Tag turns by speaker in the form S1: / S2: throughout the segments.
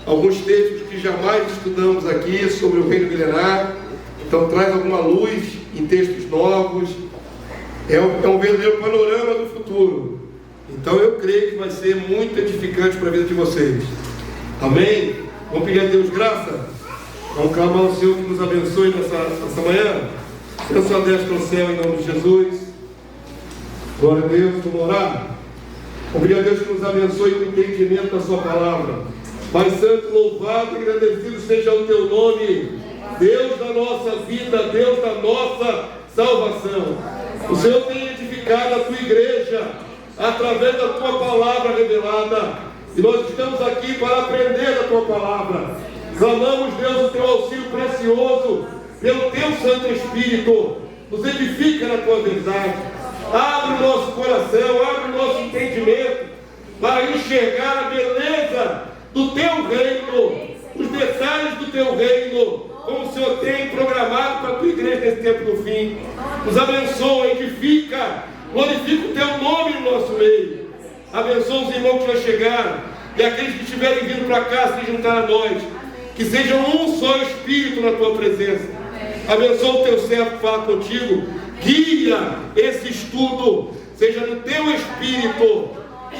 S1: alguns textos que jamais estudamos aqui sobre o reino milenar. Então traz alguma luz em textos novos. É um verdadeiro panorama do futuro. Então eu creio que vai ser muito edificante para a vida de vocês. Amém? Vamos pedir a Deus graça? Vamos clamar ao Senhor que nos abençoe nessa manhã. Eu só desce ao céu em nome de Jesus. Glória a Deus, vamos orar. Vamos pedir a Deus que nos abençoe com o entendimento da sua palavra. Pai Santo, louvado e agradecido seja o teu nome, Deus da nossa vida, Deus da nossa salvação. O Senhor tem edificado a tua igreja através da tua palavra revelada, e nós estamos aqui para aprender da tua palavra. Clamamos, Deus, o teu auxílio precioso pelo teu Santo Espírito. Nos edifica na tua verdade. Abre o nosso coração, abre o nosso entendimento para enxergar a beleza do teu reino, os detalhes do teu reino, como o Senhor tem programado para a tua igreja nesse tempo do fim. Nos abençoa, edifica, glorifica o teu nome no nosso meio. Abençoa os irmãos que já chegaram e aqueles que estiverem vindo para cá se juntar a nós, que sejam um só Espírito na tua presença. Abençoa o teu servo que fala contigo, guia esse estudo, seja no teu Espírito,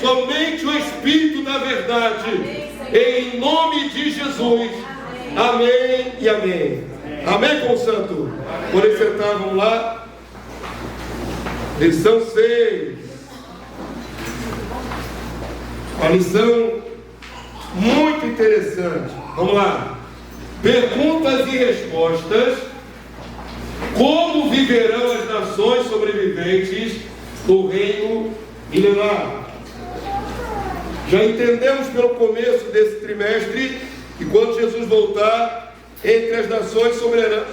S1: somente o Espírito da verdade, em nome de Jesus. Amém e amém. Amém, com o santo. Podem sentar, vamos lá. Lição 6. Uma lição muito interessante. Vamos lá. Perguntas e respostas. Como viverão as nações sobreviventes do reino milenar? Já entendemos pelo começo desse trimestre que quando Jesus voltar, entre as nações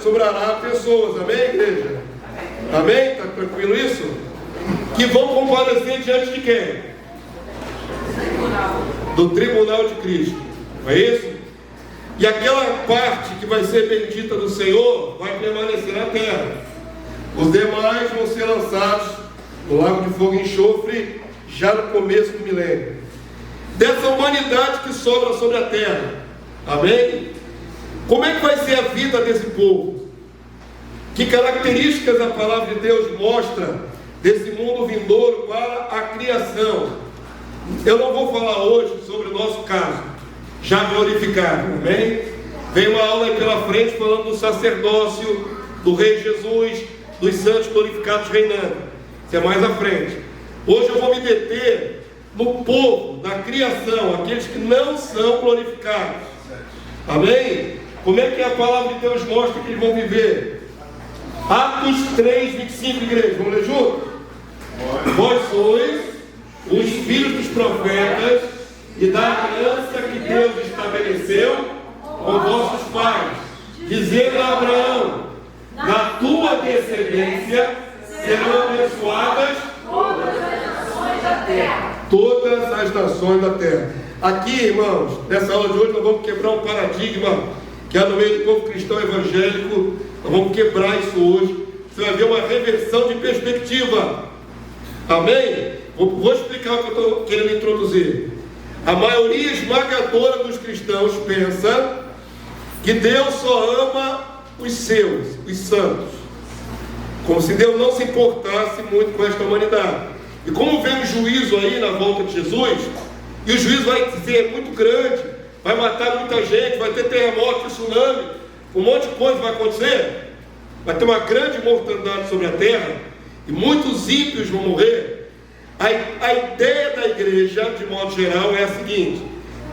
S1: sobrará pessoas. Amém, igreja? Amém? Está tranquilo isso? Que vão comparecer diante de quem? Do tribunal de Cristo. Não é isso? E aquela parte que vai ser bendita do Senhor vai permanecer na terra. Os demais vão ser lançados no lago de fogo e enxofre já no começo do milênio. Dessa humanidade que sobra sobre a terra. Amém? Como é que vai ser a vida desse povo? Que características a palavra de Deus mostra desse mundo vindouro para a criação? Eu não vou falar hoje sobre o nosso caso, já glorificado, amém? Vem uma aula aí pela frente falando do sacerdócio, do Rei Jesus, dos santos glorificados reinando. Isso é mais à frente. Hoje eu vou me deter no povo, na criação, aqueles que não são glorificados. Amém? Como é que a palavra de Deus mostra que eles vão viver? Atos 3, 25, igreja, vamos ler junto? Vós sois os filhos dos profetas e da aliança que Deus estabeleceu com vossos pais, dizendo a Abraão: na tua descendência serão abençoadas todas as nações da terra. Todas as nações da terra. Aqui, irmãos, nessa aula de hoje nós vamos quebrar um paradigma que há no meio do povo cristão evangélico. Nós vamos quebrar isso hoje. Você vai ver uma reversão de perspectiva. Amém? Vou explicar o que eu estou querendo introduzir. A maioria esmagadora dos cristãos pensa que Deus só ama os seus, os santos, como se Deus não se importasse muito com esta humanidade. E como vem o juízo aí na volta de Jesus, e o juízo vai ser muito grande, vai matar muita gente, vai ter terremoto, tsunami, um monte de coisa vai acontecer, vai ter uma grande mortandade sobre a terra, e muitos ímpios vão morrer. A ideia da igreja, de modo geral, é a seguinte: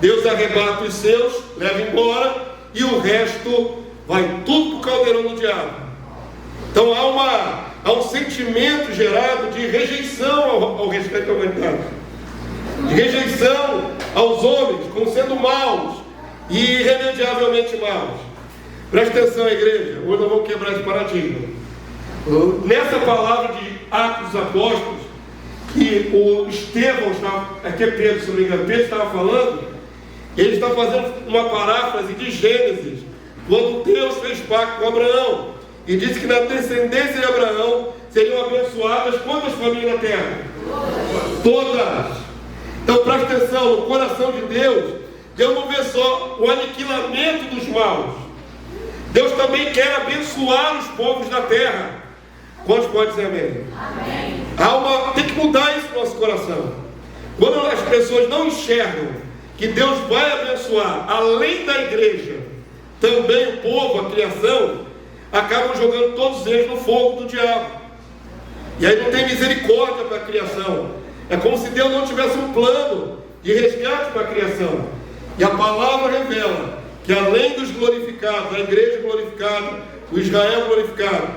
S1: Deus arrebata os seus, leva embora, e o resto vai tudo para o caldeirão do diabo. Então há um sentimento gerado de rejeição ao respeito da humanidade, de rejeição aos homens como sendo maus e irremediavelmente maus. Presta atenção, igreja, hoje nós vamos quebrar esse paradigma. Nessa palavra de Atos dos Apóstolos, que o Estevão aqui é Pedro, se não me engano, Pedro estava falando, ele está fazendo uma paráfrase de Gênesis, quando Deus fez pacto com Abraão, e disse que na descendência de Abraão seriam abençoadas quantas famílias na terra? Todas. Então presta atenção, no coração de Deus Deus não vê só o aniquilamento dos maus. Deus também quer abençoar os povos da terra. Quantos podem dizer amém? Amém. Tem que mudar isso no nosso coração. Quando as pessoas não enxergam que Deus vai abençoar, além da igreja, também o povo, a criação, acabam jogando todos eles no fogo do diabo. E aí não tem misericórdia para a criação. É como se Deus não tivesse um plano de resgate para a criação. E a palavra revela que além dos glorificados, a igreja glorificada, o Israel glorificado,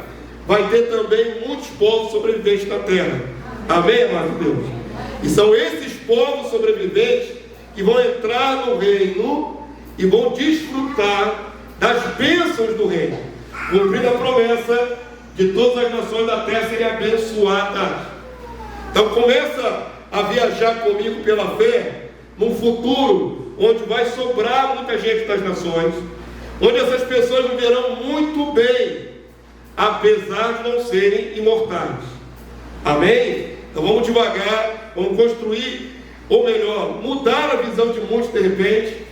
S1: vai ter também muitos povos sobreviventes na terra. Amém, amado Deus? E são esses povos sobreviventes que vão entrar no reino e vão desfrutar das bênçãos do reino, cumprindo a promessa de todas as nações da terra serem abençoadas. Então começa a viajar comigo pela fé num futuro onde vai sobrar muita gente das nações, onde essas pessoas viverão muito bem, apesar de não serem imortais. Amém? Então vamos devagar, vamos construir, ou melhor, mudar a visão de muitos de repente,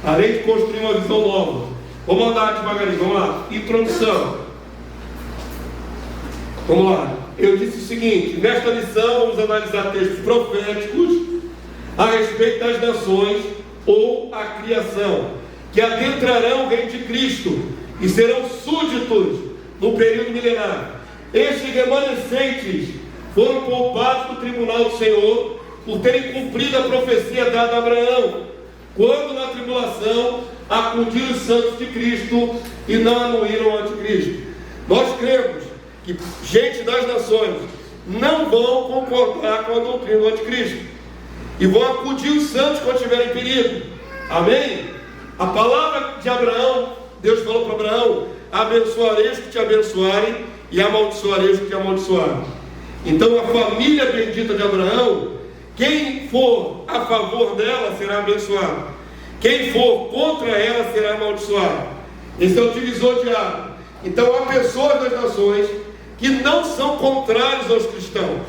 S1: além de construir uma visão nova. Vamos andar devagarinho, vamos lá. Introdução. Vamos lá. Eu disse o seguinte: nesta lição vamos analisar textos proféticos a respeito das nações ou a criação, que adentrarão o reino de Cristo e serão súditos no período milenar. Estes remanescentes foram poupados do tribunal do Senhor por terem cumprido a profecia dada a Abraão, quando na tribulação acudiram os santos de Cristo e não anuíram o anticristo. Nós cremos que gente das nações não vão concordar com a doutrina do anticristo e vão acudir os santos quando estiverem em perigo. Amém? A palavra de Abraão, Deus falou para Abraão: abençoarei os que te abençoarem e amaldiçoarei os que te amaldiçoarem. Então a família bendita de Abraão, quem for a favor dela será abençoado, quem for contra ela será amaldiçoado. Esse é o divisor de água. Então há pessoas das nações que não são contrários aos cristãos,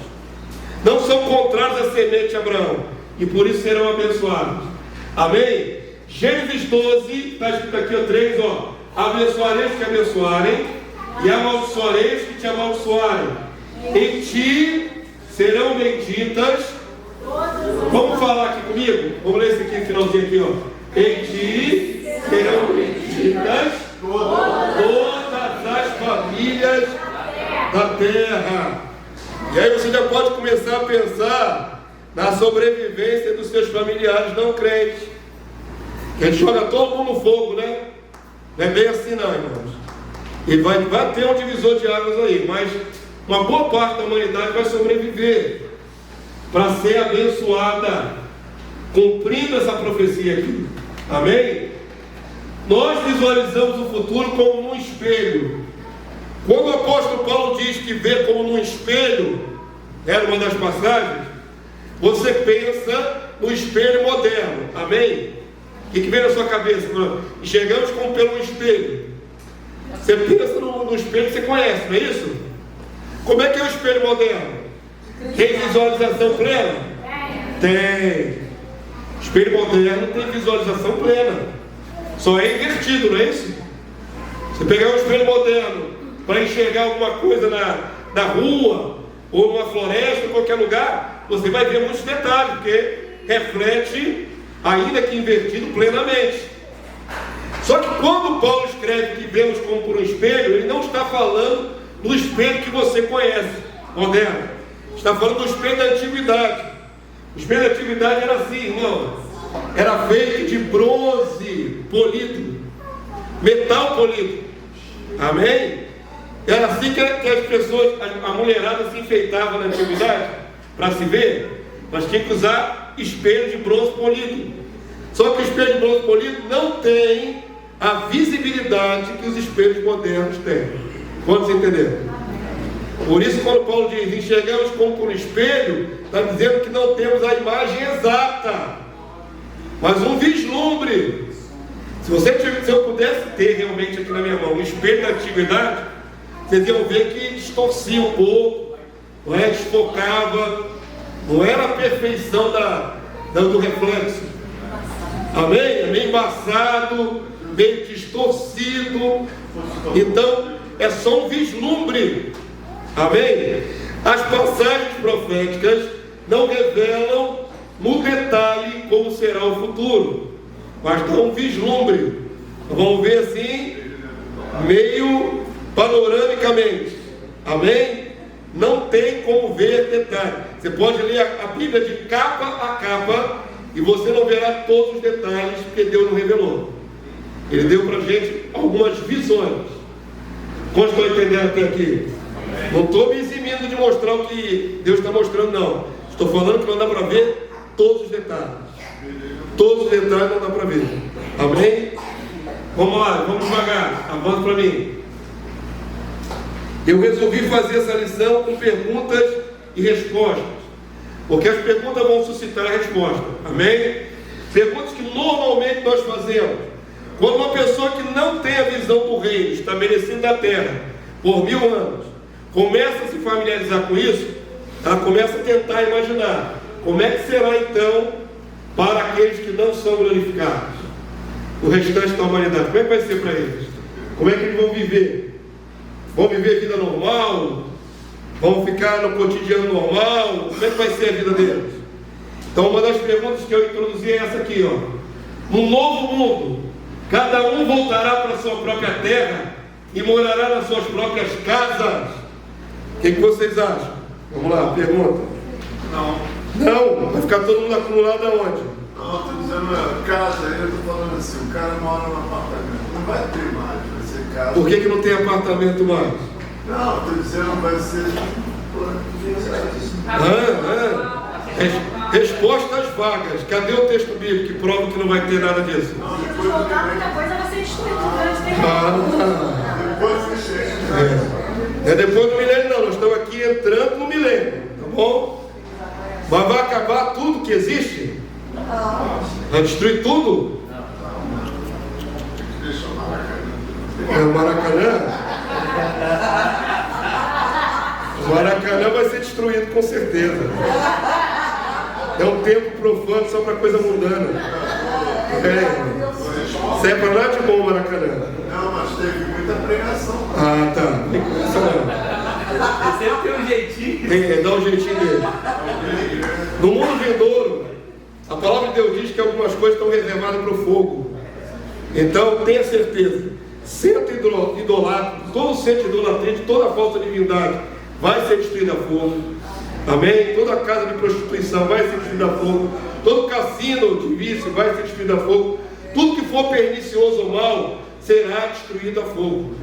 S1: não são contrários à semente de Abraão, e por isso serão abençoados. Amém? Gênesis 12, está escrito aqui, 3, abençoarei os que te abençoarem e amaldiçoarei os que te amaldiçoarem. Em ti serão benditas. Vamos falar aqui comigo? Vamos ler esse aqui, finalzinho aqui, Em ti serão benditas todas as famílias da terra. E aí você já pode começar a pensar na sobrevivência dos seus familiares não crentes. Que a gente joga todo mundo no fogo, né? Não é bem assim não, irmãos. E vai ter um divisor de águas aí, mas uma boa parte da humanidade vai sobreviver para ser abençoada, cumprindo essa profecia aqui. Amém? Nós visualizamos o futuro como num espelho. Quando o apóstolo Paulo diz que vê como num espelho, era uma das passagens, você pensa no espelho moderno. Amém? O que vem na sua cabeça? Enxergamos como pelo espelho. Você pensa no espelho que você conhece, não é isso? Como é que é o espelho moderno? Tem visualização plena? Tem. Espelho moderno tem visualização plena. Só é invertido, não é isso? Você pegar um espelho moderno para enxergar alguma coisa na rua, ou numa floresta, ou em qualquer lugar, você vai ver muitos detalhes, porque reflete, ainda que invertido, plenamente. Só que quando Paulo escreve que vemos como por um espelho, ele não está falando do espelho que você conhece, moderno. Está falando do espelho da antiguidade. O espelho da antiguidade era assim, irmão. Era feito de bronze polido, metal polido. Amém? Era assim que as pessoas, a mulherada se enfeitava na antiguidade, para se ver. Nós tínhamos que usar espelho de bronze polido. Só que o espelho de bronze polido não tem a visibilidade que os espelhos modernos têm. Quantos entenderam? Por isso, quando Paulo diz enxergamos como por um espelho, está dizendo que não temos a imagem exata, mas um vislumbre. Se eu pudesse ter realmente aqui na minha mão um espelho da antiguidade, vocês iam ver que distorcia um pouco, não é? Desfocava, não era a perfeição do reflexo. Amém? É meio embaçado, meio distorcido. Então, é só um vislumbre. Amém? As passagens proféticas não revelam no detalhe como será o futuro, mas dá um vislumbre. Vamos ver assim, meio panoramicamente. Amém? Não tem como ver detalhe. Você pode ler a Bíblia de capa a capa e você não verá todos os detalhes, porque Deus não revelou. Ele deu para a gente algumas visões. Quantos estão entendendo até aqui? Não estou me eximindo de mostrar o que Deus está mostrando, não. Estou falando que não dá para ver todos os detalhes. Todos os detalhes não dá para ver. Amém? Vamos lá, vamos devagar. Avança para mim. Eu resolvi fazer essa lição com perguntas e respostas, porque as perguntas vão suscitar a resposta. Amém? Perguntas que normalmente nós fazemos. Quando uma pessoa que não tem a visão do reino estabelecido na terra por 1000 anos começa a se familiarizar com isso, ela começa a tentar imaginar como é que será então para aqueles que não são glorificados, o restante da humanidade. Como é que vai ser para eles? Como é que eles vão viver? Vão viver vida normal? Vão ficar no cotidiano normal? Como é que vai ser a vida deles? Então, uma das perguntas que eu introduzi é essa aqui, ó. No novo mundo, cada um voltará para a sua própria terra e morará nas suas próprias casas. O que vocês acham? Vamos lá, pergunta. Não, vai ficar todo mundo acumulado aonde?
S2: Não, estou dizendo casa, eu estou falando assim, o cara mora num apartamento, não vai ter mais, vai ser casa.
S1: Por que não tem apartamento mais?
S2: Não, estou dizendo vai ser...
S1: Respostas vagas. Cadê o texto bíblico que prova que não vai ter nada disso?
S2: Não,
S3: Se
S2: depois
S3: voltar muita coisa vai ser destruído durante o tempo.
S2: Depois que chega.
S1: Não é depois do milênio não, nós estamos aqui entrando no milênio, tá bom? Mas vai acabar tudo que existe? Vai destruir tudo?
S2: Deixa o Maracanã.
S1: É o Maracanã? O Maracanã vai ser destruído com certeza. É um templo profano só para coisa mundana. Isso é para lá de bom o Maracanã.
S2: Não, mas teve muita pregação.
S1: Ah, tá. Nem começa não.
S4: Sempre tem um jeitinho.
S1: Dá um jeitinho dele. No mundo vindouro, a palavra de Deus diz que algumas coisas estão reservadas para o fogo. Então, tenha certeza, centro idolatra, todo centro de idolatria, de toda falsa divindade, vai ser destruído a fogo. Amém? Toda casa de prostituição vai ser destruída a fogo. Todo cassino de vício vai ser destruído a fogo. Tudo que for pernicioso ou mal será destruído a fogo.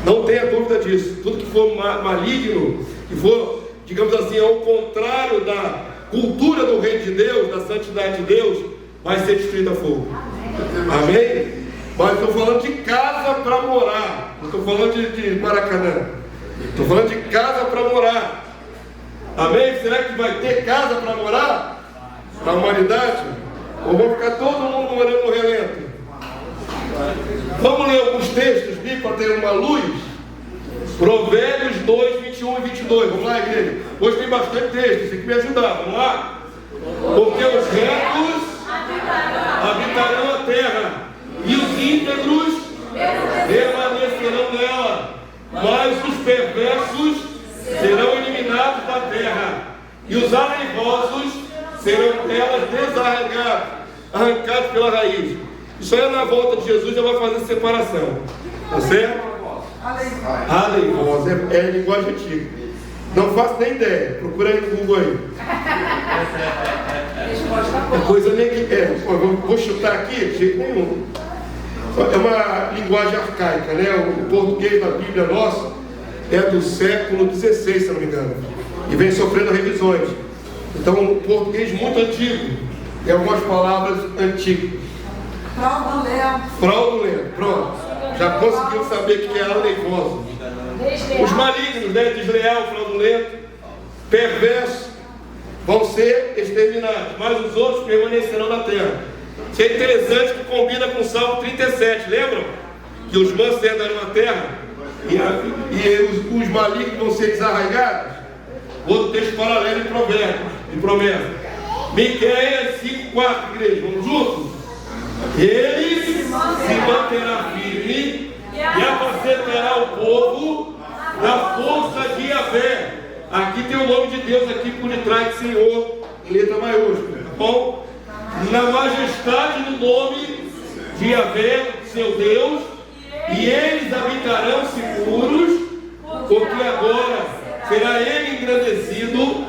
S1: Não tenha dúvida disso. Tudo que for maligno, que for, digamos assim, ao contrário da cultura do reino de Deus, da santidade de Deus, vai ser destruído a fogo. Amém? Mas estou falando de casa para morar. Não estou falando de Maracanã. Estou falando de casa para morar. Amém? Será que vai ter casa para morar? Para a humanidade? Ou vai ficar todo mundo morando no relento? Vamos ler alguns textos bíblicos para ter uma luz? Provérbios 2, 21 e 22. Vamos lá, igreja. Hoje tem bastante texto, você tem que me ajudar. Vamos lá? Porque os retos habitarão a terra e os íntegros permanecerão nela, mas os perversos serão eliminados da terra e os aleivosos serão delas arrancados pela raiz. Isso aí na volta de Jesus já vai fazer separação, tá certo? Aleivosos é linguagem antiga. Não faço nem ideia, procura aí no Google aí. É coisa nem que vou chutar aqui, de jeito nenhum. É uma linguagem arcaica, né? O português da Bíblia nossa é do século XVI, se não me engano, e vem sofrendo revisões. Então, um português muito antigo, tem algumas palavras antigas. Fraudulento, pronto. Já conseguiu saber o que é aleivoso. Os malignos, né? Desleal, fraudulento, perverso, vão ser exterminados, mas os outros permanecerão na terra. Isso é interessante que combina com o Salmo 37, lembram? Que os mansos herdarão a terra e os malignos vão ser desarraigados. Outro texto paralelo em Provérbios, em promessa. Miqueias 5:4, igreja, vamos juntos? Ele se manterá firme e apacentará o povo na força de Yahvé. Aqui tem o nome de Deus aqui por detrás de Senhor, em letra maiúscula, tá bom? Na majestade do nome de Yahvé, seu Deus, e eles habitarão seguros, porque agora será ele engrandecido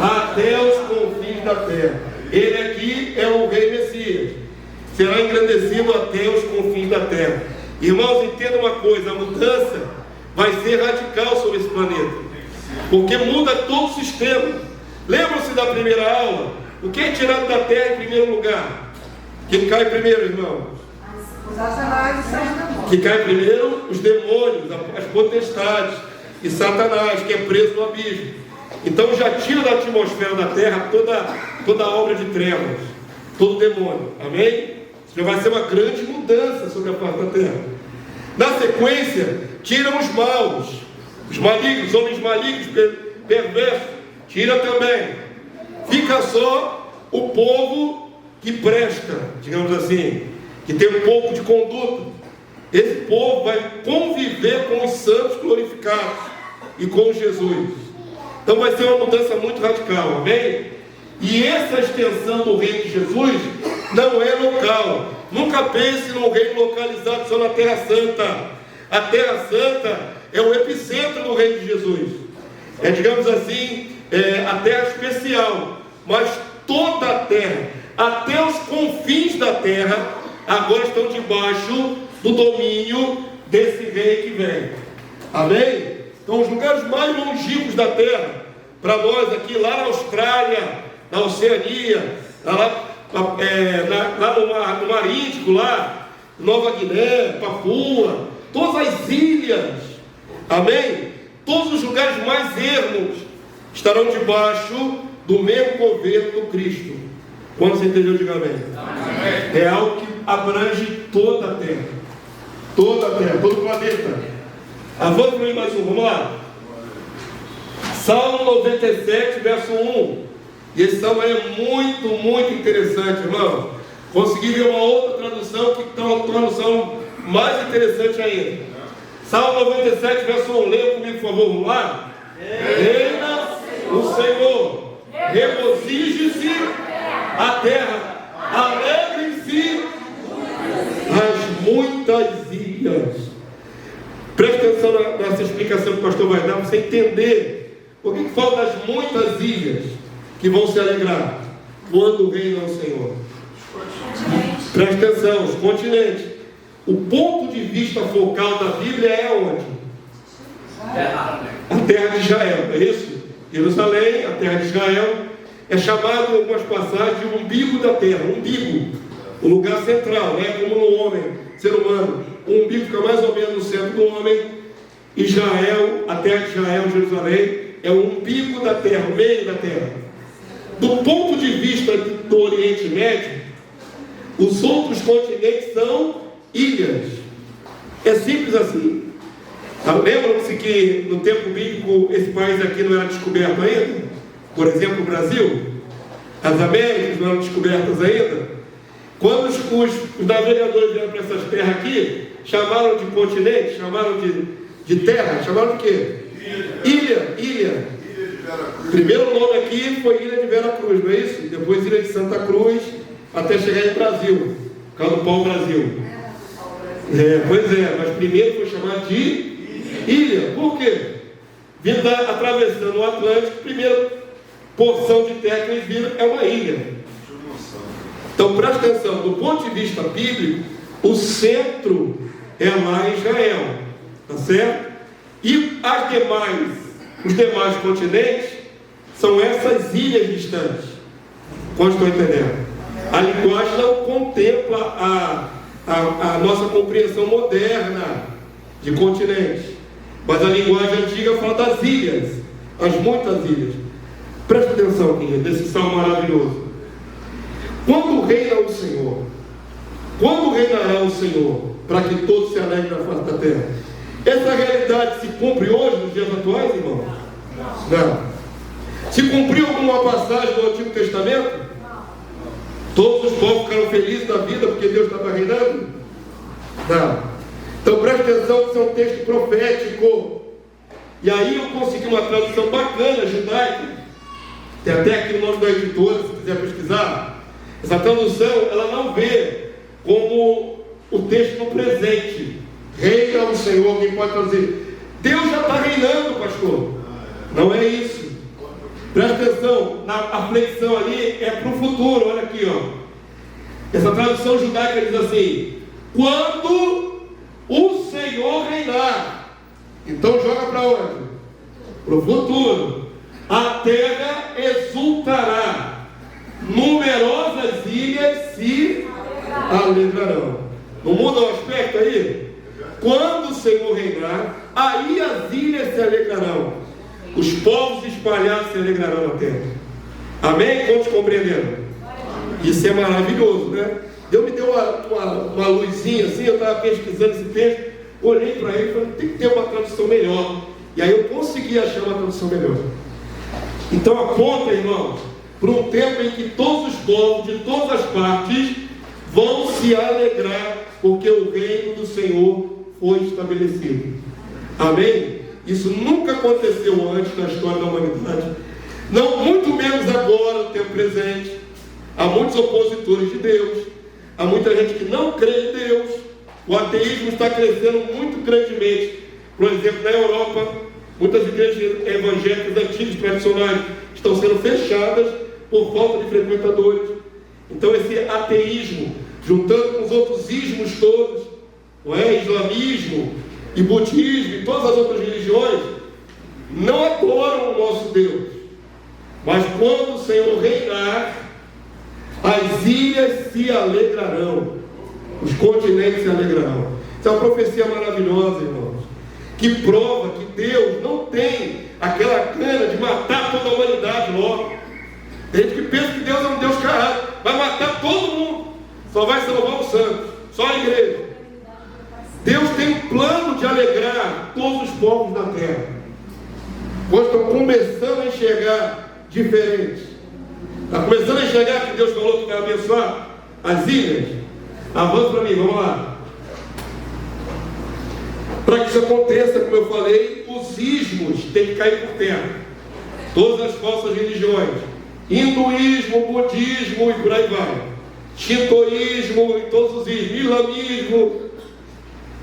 S1: até os confins da terra. Ele aqui é o rei Messias. Será engrandecido até os confins da terra. Irmãos, entenda uma coisa: a mudança vai ser radical sobre esse planeta, porque muda todo o sistema. Lembram-se da primeira aula? O que é tirado da terra em primeiro lugar? Quem cai primeiro, irmão? Que cai primeiro? Os demônios, as potestades e Satanás, que é preso no abismo. Então já tira da atmosfera da terra toda a obra de trevas, todo demônio. Amém? Já vai ser uma grande mudança sobre a face da terra. Na sequência, tiram os maus, os malignos, homens malignos, perversos. Tira também. Fica só o povo que presta, digamos assim, que tem um pouco de conduta. Esse povo vai conviver com os santos glorificados e com Jesus. Então vai ser uma mudança muito radical, amém? E essa extensão do reino de Jesus não é local. Nunca pense num reino localizado só na Terra Santa. A Terra Santa é o epicentro do reino de Jesus. É, digamos assim, a terra especial. Mas toda a terra, até os confins da terra, agora estão debaixo do domínio desse rei que vem. Amém? Então, os lugares mais longínquos da terra, para nós aqui, lá na Austrália, na Oceania, lá no Mar Índico, lá, Nova Guiné, Papua, todas as ilhas, amém? Todos os lugares mais ermos estarão debaixo do mesmo governo do Cristo. Quando você entendeu, diga amém. É algo que abrange toda a terra, todo o planeta. Avance para mim mais um, vamos lá. Salmo 97, verso 1. E esse salmo é muito, muito interessante, irmão. Consegui ver uma outra tradução que está uma tradução mais interessante ainda. Salmo 97, verso 1. Leia comigo, por favor, vamos lá. Reina o Senhor, regozije-se a terra, alegrem-se as muitas ilhas. Preste atenção nessa explicação que o pastor vai dar, para você entender por que falta as muitas ilhas que vão se alegrar quando reina o Senhor. Preste atenção, os continentes. O ponto de vista focal da Bíblia é onde? A terra de Israel, é isso? Jerusalém, a terra de Israel, é chamado em algumas passagens de umbigo da terra, umbigo, o lugar central, né? Como no homem, ser humano, o umbigo fica mais ou menos no centro do homem. Israel, a terra de Israel, Jerusalém, é o umbigo da terra, o meio da terra. Do ponto de vista do Oriente Médio, os outros continentes são ilhas. É simples assim. Lembram-se que no tempo bíblico esse país aqui não era descoberto ainda? Por exemplo, o Brasil, as Américas não eram descobertas ainda. Quando os navegadores vieram para essas terras aqui, chamaram de continente, chamaram de terra, chamaram de quê? Ilha. O primeiro nome aqui foi Ilha de Veracruz, não é isso? Depois Ilha de Santa Cruz, até chegar em Brasil, por causa do pau-brasil. Pois é, mas primeiro foi chamado de ilha. Por quê? Vindo atravessando o Atlântico, a primeira porção de terra que eles viram é uma ilha. Então preste atenção, do ponto de vista bíblico, o centro é lá em Israel, tá certo? E os demais continentes são essas ilhas distantes. Quando estou entendendo? A linguagem não contempla a nossa compreensão moderna de continentes, mas a linguagem antiga fala das ilhas, as muitas ilhas. Preste atenção aqui nesse salmo maravilhoso. Quando reina o Senhor? Quando reinará o Senhor? Para que todos se alegrem na face da terra. Essa realidade se cumpre hoje, nos dias atuais, irmão? Não. Se cumpriu alguma passagem do Antigo Testamento? Todos os povos ficaram felizes da vida porque Deus estava reinando? Não. Então preste atenção que isso é um texto profético. E aí eu consegui uma tradução bacana, judaica. Tem até aqui o nome da editora, se quiser pesquisar. Essa tradução, ela não vê como o texto no presente. Reina o Senhor, alguém pode traduzir. Deus já está reinando, pastor. Não é isso. Presta atenção, a flexão ali é para o futuro, olha aqui, ó. Essa tradução judaica diz assim: quando o Senhor reinar. Então joga para onde? Para o futuro. A terra exultará, numerosas ilhas se alegrarão. Não muda o aspecto aí? Quando o Senhor reinar, aí as ilhas se alegrarão, os povos espalhados se alegrarão na terra. Amém? Quantos compreenderam? Isso é maravilhoso, né? Deus me deu uma luzinha assim, eu estava pesquisando esse texto, olhei para ele e falei, tem que ter uma tradução melhor. E aí eu consegui achar uma tradução melhor. Então aponta, irmãos, para um tempo em que todos os povos de todas as partes vão se alegrar, porque o reino do Senhor foi estabelecido. Amém? Isso nunca aconteceu antes na história da humanidade. Não, muito menos agora, no tempo presente. Há muitos opositores de Deus. Há muita gente que não crê em Deus. O ateísmo está crescendo muito grandemente. Por exemplo, na Europa, muitas igrejas evangélicas antigas, tradicionais, estão sendo fechadas por falta de frequentadores. Então esse ateísmo, juntando com os outros ismos todos, não é? Islamismo e budismo e todas as outras religiões, não adoram o nosso Deus. Mas quando o Senhor reinar, as ilhas se alegrarão, os continentes se alegrarão. Isso é uma profecia maravilhosa, irmãos, que prova que Deus não tem aquela gana de matar toda a humanidade logo. Tem gente que pensa que Deus é um Deus carrado, vai matar todo mundo, só vai salvar os santos, só a igreja. Deus tem um plano de alegrar todos os povos da terra. Quando estão começando a enxergar diferente, está começando a enxergar que Deus falou que vai abençoar as ilhas. Avança para mim, vamos lá. Para que isso aconteça, como eu falei, os ismos têm que cair por terra. Todas as falsas religiões, hinduísmo, budismo e por aí vai, shintoísmo e todos os ismos, islamismo,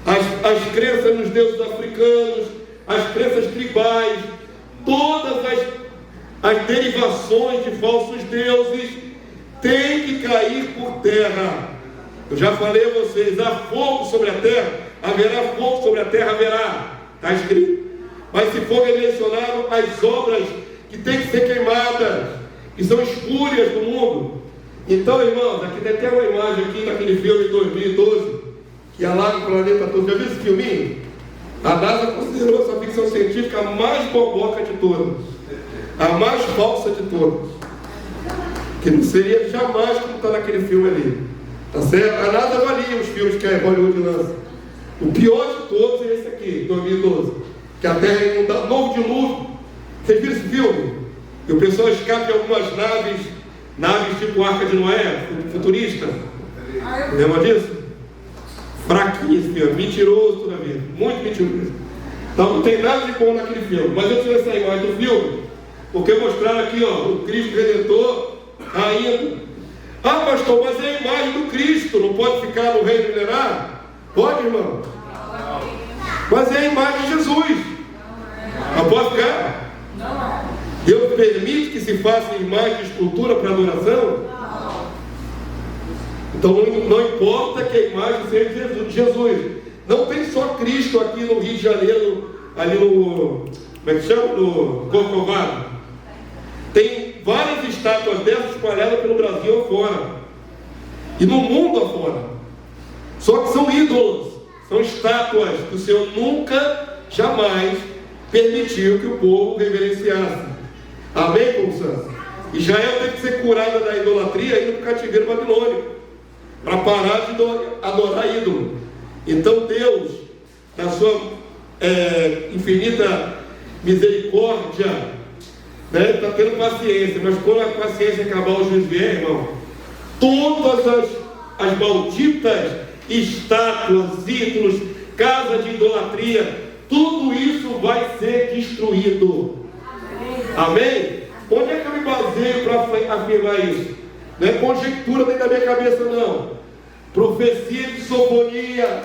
S1: as crenças nos deuses africanos, as crenças tribais, todas as derivações de falsos deuses têm que cair por terra. Eu já falei a vocês, há fogo sobre a terra, haverá fogo sobre a terra, haverá, está escrito. Mas se for mencionado as obras que têm que ser queimadas, que são espúrias do mundo. Então, irmãos, aqui tem até uma imagem aqui daquele filme de 2012, que alaga o planeta todo. Já viu esse filminho? A NASA considerou essa ficção científica a mais boboca de todas, a mais falsa de todas, que não seria jamais como está naquele filme ali, tá certo? A NASA avalia os filmes que a Hollywood lança. O pior de todos é esse aqui, 2012, que a Terra é inundada, novo dilúvio. Vocês viram esse filme? E o pessoal escapa em algumas naves tipo Arca de Noé, futurista. Lembra disso? Fraquinho esse filme, mentiroso toda vez, muito mentiroso. Então não tem nada de bom naquele filme. Mas eu tirei essa imagem do filme porque mostraram aqui, ó, o Cristo Redentor caindo. Ah, pastor, mas é a imagem do Cristo, não pode ficar no reino milenar? Pode, irmão? Mas é a imagem de Jesus. Não pode ficar? Deus permite que se faça imagem de escultura para adoração? Então não importa que a imagem seja de Jesus. Não tem só Cristo aqui no Rio de Janeiro, ali no, como é que chama? No Corcovado. Tem várias estátuas dessas espalhadas pelo Brasil afora e no mundo afora. Só que são ídolos, são estátuas que o Senhor nunca, jamais permitiu que o povo reverenciasse. Amém, povo santo? Israel tem que ser curada da idolatria indo para o cativeiro babilônico, para parar de adorar ídolo. Então Deus, na sua infinita misericórdia, está tendo paciência, mas quando a paciência acabar, o juiz vier, irmão, todas as malditas estátuas, ídolos, casa de idolatria, tudo isso vai ser destruído. Amém? Onde é que eu me baseio para afirmar isso? Não é conjectura nem da minha cabeça, não. Profecia de Sofonia,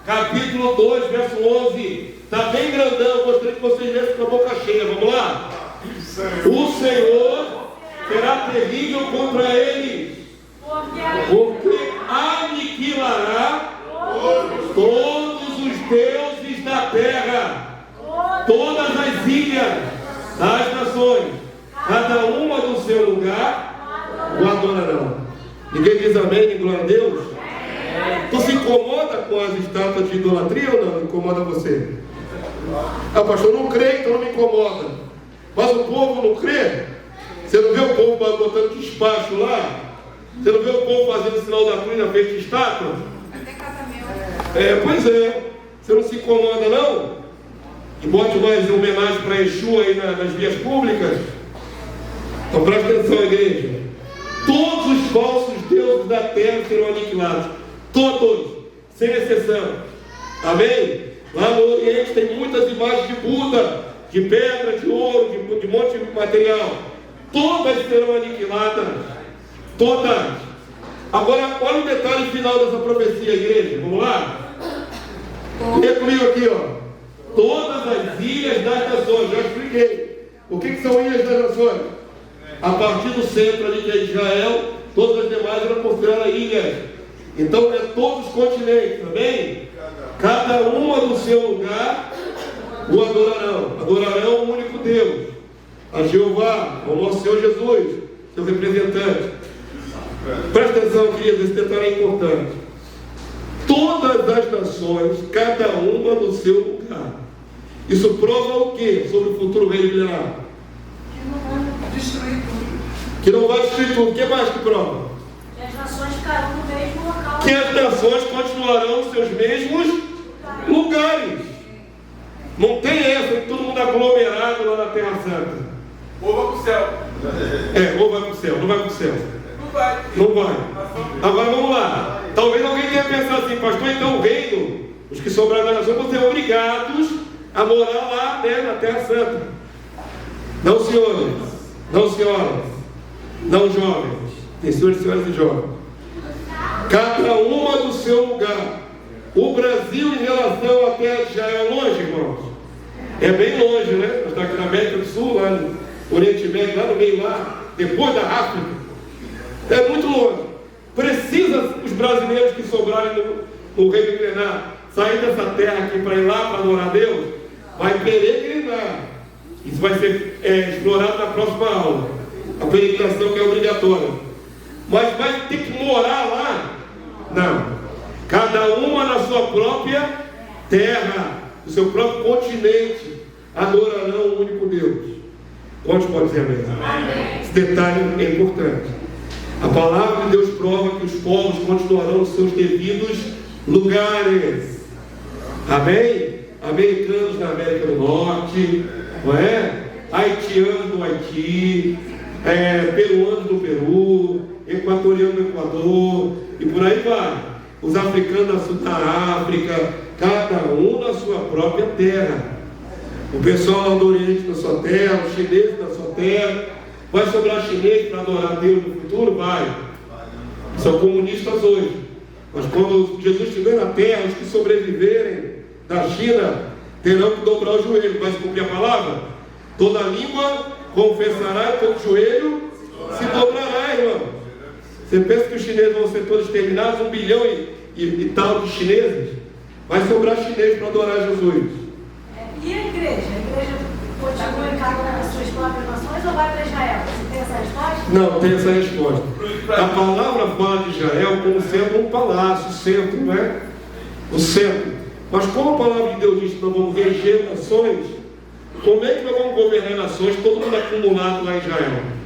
S1: capítulo 2, verso 11. Está bem grandão, gostaria que vocês lessem com a boca cheia. Vamos lá? O Senhor será terrível contra eles, porque aniquilará todos os deuses da terra, todas as ilhas das nações, cada uma no seu lugar o adorarão. Ninguém diz amém, glória a Deus? Tu se incomoda com as estátuas de idolatria ou não? Incomoda você? Ah, pastor, eu não creio, então não me incomoda. Mas o povo não crê? Você não vê o povo botando despacho lá? Você não vê o povo fazendo o sinal da cruz na frente de estátua?
S3: Até casamento.
S1: Pois é. Você não se incomoda, não? E bote mais homenagem para Exu aí nas vias públicas? Então presta atenção, igreja. Todos os falsos deuses da terra serão aniquilados. Todos, sem exceção. Amém? Lá no Oriente tem muitas imagens de Buda, de pedra, de ouro, de monte de material. Todas serão aniquiladas. Todas. Agora, olha o detalhe final dessa profecia, igreja. Vamos lá? Lê comigo aqui, ó. Todas as ilhas das nações. Já expliquei. O que são ilhas das nações? A partir do centro ali que é Israel, todas as demais eram consideradas ilhas. Então, é todos os continentes, amém? Cada uma no seu lugar o adorarão. Adorarão o único Deus, a Jeová, ao nosso Senhor Jesus, seu representante. Presta atenção, queridos, esse detalhe é importante. Todas as nações, cada uma no seu lugar. Isso prova o que sobre o futuro reino milenar? Que não vai destruir tudo. O que mais que prova?
S3: Que as nações ficarão no mesmo local.
S1: Que as nações continuarão nos seus mesmos lugares. Não tem essa de todo mundo aglomerado lá na Terra Santa.
S4: Ou vai pro céu.
S1: Ou vai para o céu, não vai para o céu.
S4: Não vai.
S1: Não vai. Agora vamos lá. Talvez alguém tenha pensado assim, pastor, então o reino, os que sobraram da nação vão ser obrigados a morar lá, né, na Terra Santa. Não, senhores. Não, senhoras. Não, jovens. Tem senhores, senhoras e jovens. Cada uma do seu lugar. O Brasil em relação à terra de Israel é longe, irmãos? É bem longe, né? Nós estamos aqui na América do Sul, lá no Oriente Médio, lá no meio, lá, depois da África. É muito longe. Precisa os brasileiros que sobrarem no reino milenar sair dessa terra aqui para ir lá para adorar a Deus? Vai peregrinar. Isso vai ser explorado na próxima aula. A peregrinação que é obrigatória. Mas vai ter que morar lá? Não. Cada uma na sua própria terra, no seu próprio continente, adorarão o único Deus. Quantos podem dizer amém? Amém? Esse detalhe é importante. A palavra de Deus prova que os povos continuarão nos seus devidos lugares. Amém? Americanos na América do Norte, não é? Haitianos no Haiti, peruanos no Peru, equatorianos no Equador, e por aí vai. Os africanos na África, cada um na sua própria terra. O pessoal lá do Oriente na sua terra, os chineses na sua terra. Vai sobrar chinês para adorar Deus no futuro? Vai. São comunistas hoje. Mas quando Jesus estiver na terra, os que sobreviverem da China terão que dobrar o joelho. Vai se cumprir a palavra? Toda língua confessará e todo joelho se dobrará, irmão. Você pensa que os chineses vão ser todos exterminados? 1 bilhão e tal de chineses? Vai sobrar chinês para adorar Jesus.
S3: E a igreja? A igreja continua em cada uma das suas próprias nações ou vai para Israel? Você tem essa resposta?
S1: Não, tem essa resposta. A palavra fala de Israel como sendo um palácio, o centro, não é? O centro. Mas como a palavra de Deus diz que nós vamos reger nações, como é que nós vamos governar nações, todo mundo acumulado lá em Israel?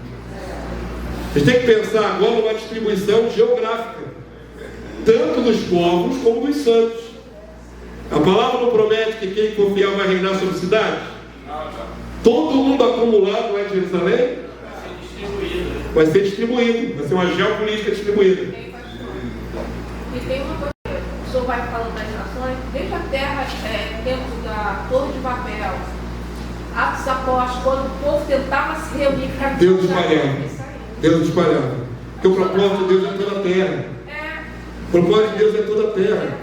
S1: Vocês têm que pensar agora numa distribuição geográfica, tanto dos povos como dos santos. A palavra não promete que quem for fiel vai reinar sobre a cidade? Todo mundo acumulado lá em Jerusalém? vai ser distribuído, vai ser uma geopolítica distribuída.
S5: E tem uma coisa, o senhor vai falando das nações, desde a terra, tempo da Torre de Babel, Atos dos Apóstolos, quando o povo tentava se reunir para
S1: Deus espalhava. Deus espalhava. Porque o propósito de Deus é toda a terra. O propósito de Deus é toda a terra.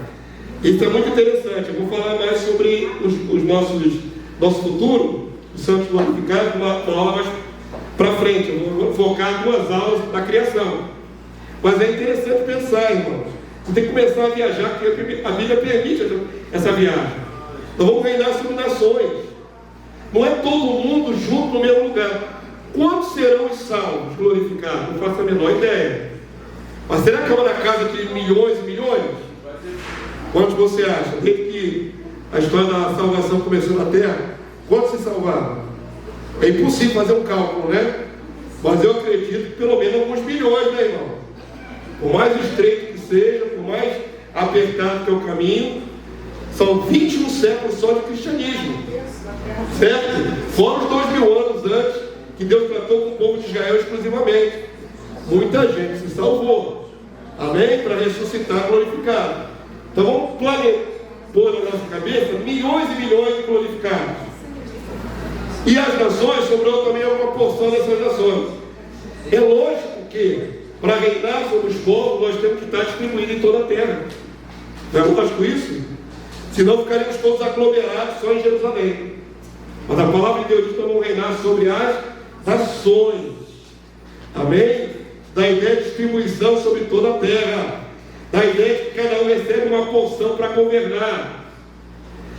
S1: Isso é muito interessante. Eu vou falar mais sobre nosso futuro, os santos glorificados, uma aula mais para frente. Eu vou focar em 2 aulas da criação. Mas é interessante pensar, irmãos. Você tem que começar a viajar, porque a Bíblia permite essa viagem. Nós vamos reinar sobre nações. Não é todo mundo junto no mesmo lugar. Quantos serão os salvos glorificados? Não faço a menor ideia. Mas será que é na casa de milhões e milhões? Quantos você acha? Desde que a história da salvação começou na terra, quantos se salvaram? É impossível fazer um cálculo, né? Mas eu acredito que pelo menos alguns milhões, né, irmão? Por mais estreito que seja, por mais apertado que é o caminho, são 21 séculos só de cristianismo, certo? Fora os 2000 anos antes que Deus tratou com o povo de Israel exclusivamente. Muita gente se salvou, amém? Para ressuscitar glorificado. Então vamos pôr na nossa cabeça milhões e milhões de glorificados. E as nações, sobrou também uma porção dessas nações. É lógico que para reinar sobre os povos nós temos que estar distribuídos em toda a terra. Não é lógico isso? Senão ficaríamos todos aglomerados só em Jerusalém. Mas a palavra de Deus diz que nós vamos reinar sobre as nações. Amém? Da ideia de distribuição sobre toda a terra. Da ideia de que cada um recebe uma porção para governar.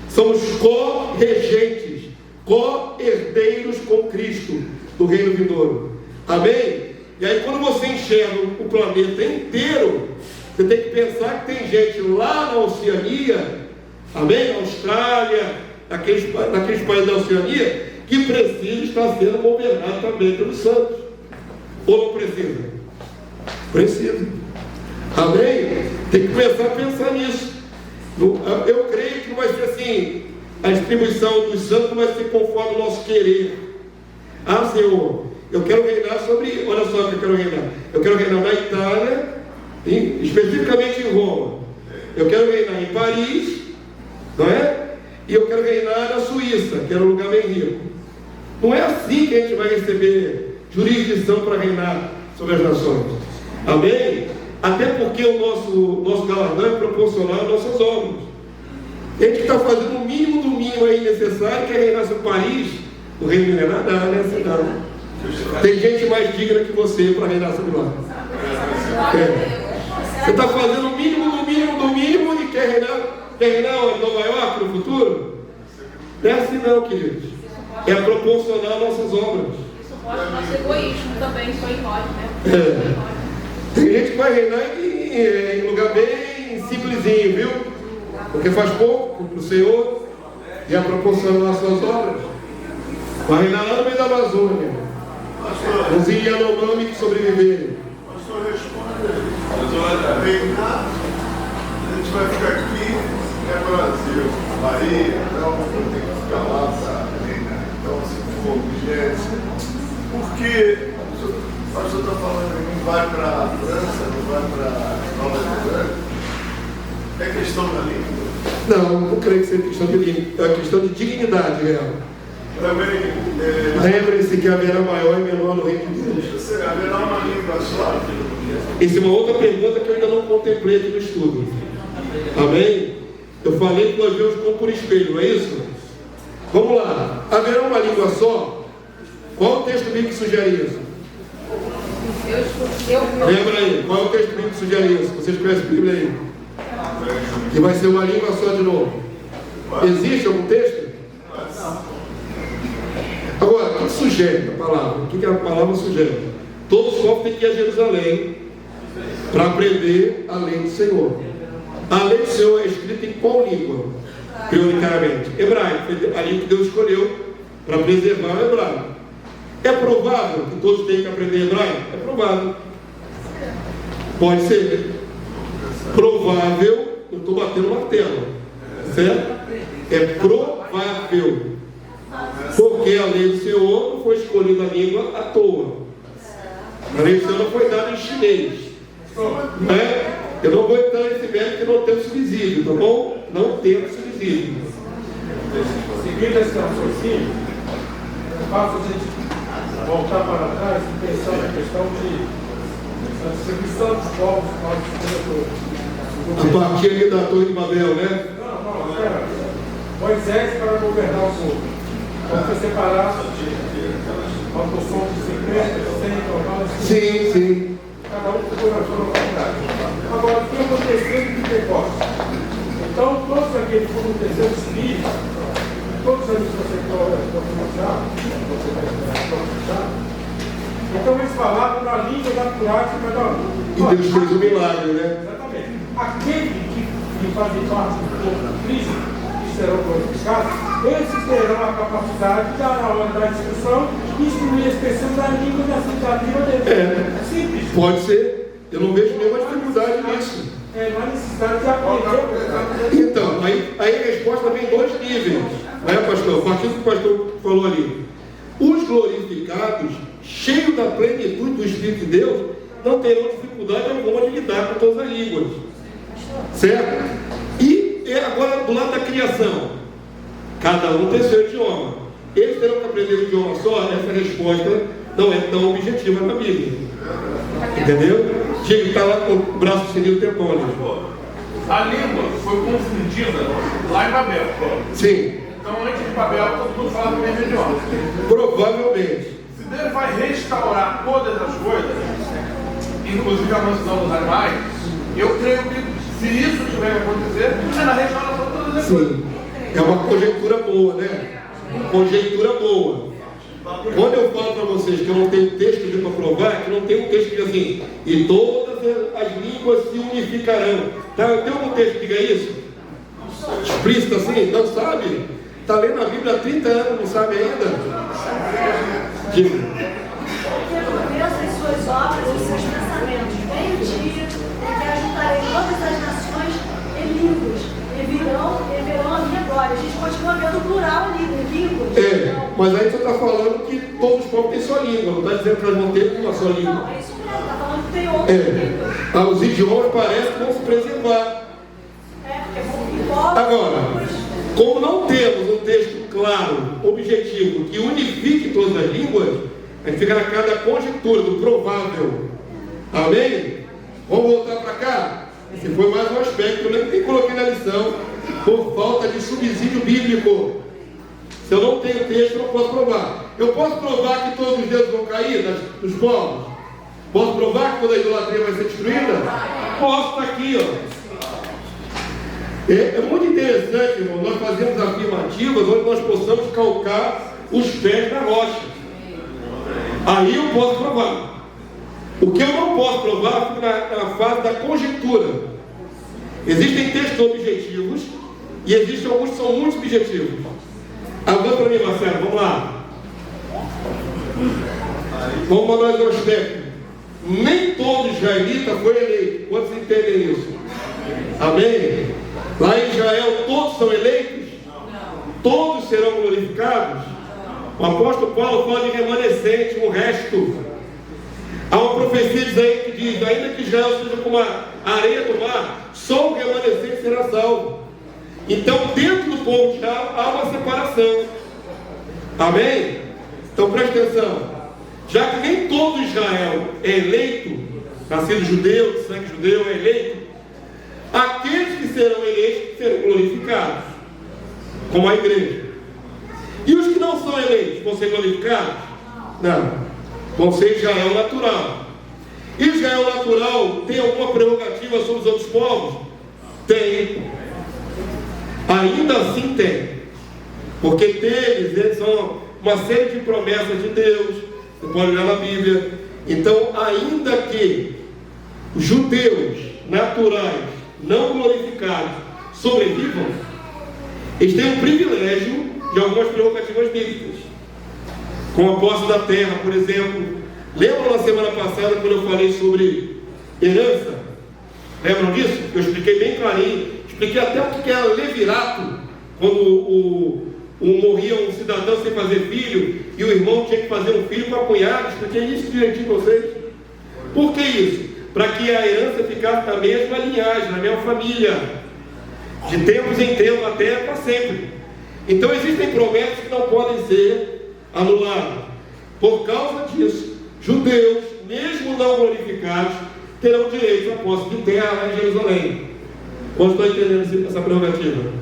S1: Somos co-regentes, co-herdeiros com Cristo do reino vindouro. Amém? E aí quando você enxerga o planeta inteiro, você tem que pensar que tem gente lá na Oceania, amém? Na Austrália, naqueles países da Oceania, que precisa estar sendo governado também pelos santos. Ou não precisa? Precisa. Amém? Tem que começar a pensar nisso. Eu creio que não vai ser assim, a distribuição dos santos não vai ser conforme o nosso querer. Ah, Senhor, eu quero reinar sobre, olha só o que eu quero reinar. Eu quero reinar na Itália, especificamente em Roma. Eu quero reinar em Paris, não é? E eu quero reinar na Suíça, que era um lugar bem rico. Não é assim que a gente vai receber jurisdição para reinar sobre as nações. Amém? Até porque o nosso galardão é proporcional às nossas obras. A gente está fazendo o mínimo do mínimo aí necessário, que é reinar sobre Paris. O reino não é nada, né? Assim, não. Tem gente mais digna que você para reinar sobre lá. Você está fazendo o mínimo do mínimo do mínimo e quer reinar onde? Nova York no futuro? Não é assim não, queridos. É proporcional às nossas obras.
S5: Isso mostra o nosso egoísmo também, isso aí pode, né?
S1: Tem gente que vai reinar em lugar bem simplesinho, viu? Porque faz pouco para o Senhor e é proporcional às suas obras. Vai reinar lá no meio da Amazônia. Os Yanomami que sobreviverem.
S2: Pastor, responde. Reinar, a gente vai ficar aqui, é Brasil, Bahia, então tem que ficar lá para reinar. Então, se for objeto, porque o pastor está falando que não vai para a França, não vai para Nova Zelândia. É questão da língua?
S1: Não creio que seja questão de língua, é questão de dignidade real.
S2: Também.
S1: Lembre-se que haverá maior e menor no reino de Deus.
S2: Haverá uma língua só?
S1: Essa é uma outra pergunta que eu ainda não contemplei aqui no estudo. Amém? Eu falei que nós vemos como por espelho, não é isso? Vamos lá. Haverá uma língua só? Qual o texto bíblico que sugere isso? Lembra aí, qual é o texto bíblico que sugere isso? Vocês conhecem a Bíblia aí? Que vai ser uma língua só de novo. Existe algum texto? Agora, o que sugere a palavra? O que a palavra sugere? Todo povo tem que ir a Jerusalém para aprender a lei do Senhor. A lei do Senhor é escrita em qual língua? Prioritariamente? Hebraico. Foi a língua que Deus escolheu para preservar o hebraico. É provável que todos tenham que aprender hebraico? É provável. Pode ser. Provável, eu estou batendo martelo. Certo? É provável. Porque a lei do Senhor não foi escolhida a língua à toa. A lição não foi dada em chinês. Né? Eu não vou entrar nesse mérito que não temos subsídio, tá bom? Não temos subsídio.
S6: Seguindo esse raciocínio, eu faço a gente voltar para trás e pensar na questão da distribuição dos povos
S1: A partir ali da Torre de Babel, né?
S6: Não, espera. Moisés para governar o povo. Vamos ser separados uma porção de 50, 100, 90.
S1: Sim.
S6: Cada um por a sua localidade. Agora, o que aconteceu em Pentecostes? Então, todos aqueles que foram terceiros civis, todos eles que você pronunciar, então eles falavam na língua natural de cada um.
S1: E Deus fez um milagre, né?
S6: Exatamente. Aquele que fazem parte do povo da crise, que serão glorificados, esses terão a capacidade de, na hora da discussão, instruir a expressão da língua nativa deles. Simples.
S1: Pode ser. Eu não vejo nenhuma dificuldade nisso.
S6: Não há necessidade de aprender.
S1: Então, aí a resposta vem em dois níveis, não é, pastor? A partir do que o pastor falou ali. Os glorificados, cheios da plenitude do Espírito de Deus, não terão dificuldade alguma de lidar com todas as línguas. Certo? E agora do lado da criação, cada um tem seu idioma. Eles terão que aprender um idioma só? Essa resposta não é tão objetiva na Bíblia. Entendeu? Diego está lá com o braço estendido o tempão ali.
S4: A língua foi confundida lá em Babel.
S1: Sim.
S4: Então, antes de Babel, todo mundo falava o mesmo idioma.
S1: Provavelmente.
S4: Se Deus vai restaurar todas as coisas, inclusive a mansidão dos animais, eu creio que se isso tiver que acontecer, é na restauração de todas as coisas.
S1: Sim. É uma conjectura boa, né? Conjectura boa. Quando eu falo para vocês que eu não tenho texto de para provar, que não tem um texto que diz assim, e todas as línguas se unificarão. Tá? Tem algum texto que diga isso? Explícito assim? Não sabe? Está lendo a Bíblia há 30 anos, não sabe ainda? Diga.
S3: Porque Deus em suas obras e seus pensamentos, vem o dia em que ajuntarei todas as nações em línguas, e verão a minha glória. A gente continua vendo o plural ali, em línguas.
S1: Mas aí você está falando que todos os povos têm sua língua, não está dizendo que nós vamos ter uma só língua.
S3: Não, é isso mesmo, está falando que tem outras línguas.
S1: Os idiomas parecem que vão se preservar.
S3: Porque envolve.
S1: Agora, como não temos um texto claro, objetivo, que unifique todas as línguas, a gente fica na cara da conjectura, do provável. Amém? Vamos voltar para cá? Esse foi mais um aspecto que eu nem coloquei na lição, por falta de subsídio bíblico. Se eu não tenho texto, eu não posso provar. Eu posso provar que todos os dedos vão cair dos povos? Posso provar que toda a idolatria vai ser destruída? Posso, está aqui, ó. É muito interessante, irmão, nós fazemos afirmativas onde nós possamos calcar os pés na rocha. Aí eu posso provar. O que eu não posso provar fica na fase da conjectura. Existem textos objetivos e existem alguns que são muito subjetivos. Agora para mim, Marcelo, vamos lá. Vamos para nós um aspecto. Nem todo israelita foi eleito. Quantos entendem isso? Amém? Lá em Israel todos são eleitos? Todos serão glorificados? O apóstolo Paulo fala de remanescente, um resto. Há uma profecia que diz, ainda que Israel seja como a areia do mar, só o remanescente será salvo. Então dentro do povo de Israel há uma separação. Amém? Então preste atenção. Já que nem todo Israel é eleito, nascido judeu, de sangue judeu, é eleito, aqueles que serão eleitos serão glorificados, como a igreja. E os que não são eleitos vão ser glorificados? Não. Vão ser Israel natural. Israel natural tem alguma prerrogativa sobre os outros povos? Tem. Ainda assim tem. Porque eles são uma série de promessas de Deus. Você pode olhar na Bíblia. Então, ainda que os judeus naturais não glorificados sobrevivam, eles têm o privilégio de algumas prerrogativas bíblicas, como a posse da terra, por exemplo. Lembram na semana passada quando eu falei sobre herança? Lembram disso? Eu expliquei bem clarinho, expliquei até o que era levirato, quando morria um cidadão sem fazer filho e o irmão tinha que fazer um filho para a cunhada. Expliquei isso direitinho para vocês. Por que isso? Para que a herança ficasse na mesma linhagem, na mesma família, de tempos em tempos até para sempre. Então existem promessas que não podem ser anuladas. Por causa disso, judeus, mesmo não glorificados, terão direito à posse de terra lá em Jerusalém. Quando estão entendendo essa prerrogativa?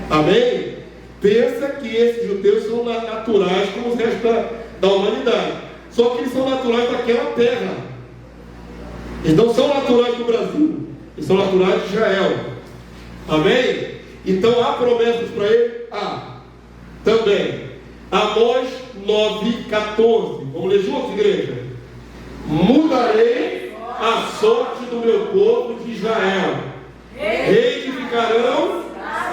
S1: Amém? Pensa que esses judeus são naturais como o resto da humanidade. Só que eles são naturais daquela terra. Eles não são naturais do Brasil. Eles são naturais de Israel. Amém? Então há promessas para ele? Há. Também. Amós 9,14. Vamos ler juntos, igreja? Mudarei a sorte do meu povo de Israel. Reedificarão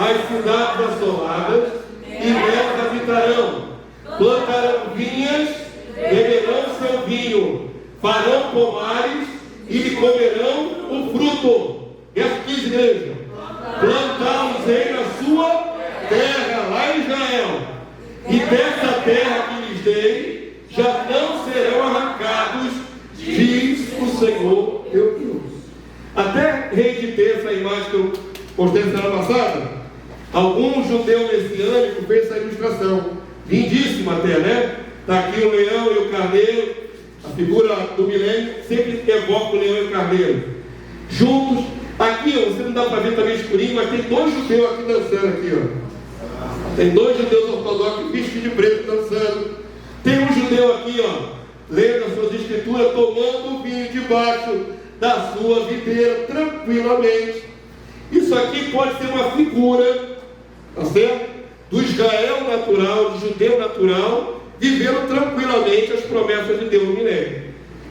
S1: as cidades assoladas e nelas habitarão. Plantarão vinhas, beberão seu vinho, farão pomares e lhe comerão o fruto. Verso 15, igreja. Plantá-los-ei na sua terra, lá em Israel, e dessa terra que lhes dei, já não serão arrancados, diz o Senhor teu Deus. Até reeditei essa imagem que eu postei na semana passada. Algum judeu messiânico fez essa ilustração, lindíssima até, né? Está aqui o leão e o carneiro, a figura do milênio sempre evoca o leão e o carneiro juntos. Aqui, ó, você não dá para ver também escurinho, mas tem dois judeus aqui dançando aqui, ó. Tem dois judeus ortodoxos vestidos de preto dançando. Tem um judeu aqui, ó, lendo as suas escrituras, tomando o vinho debaixo da sua videira, tranquilamente. Isso aqui pode ser uma figura, tá certo? Do Israel natural, do judeu natural, vivendo tranquilamente as promessas de Deus no milênio.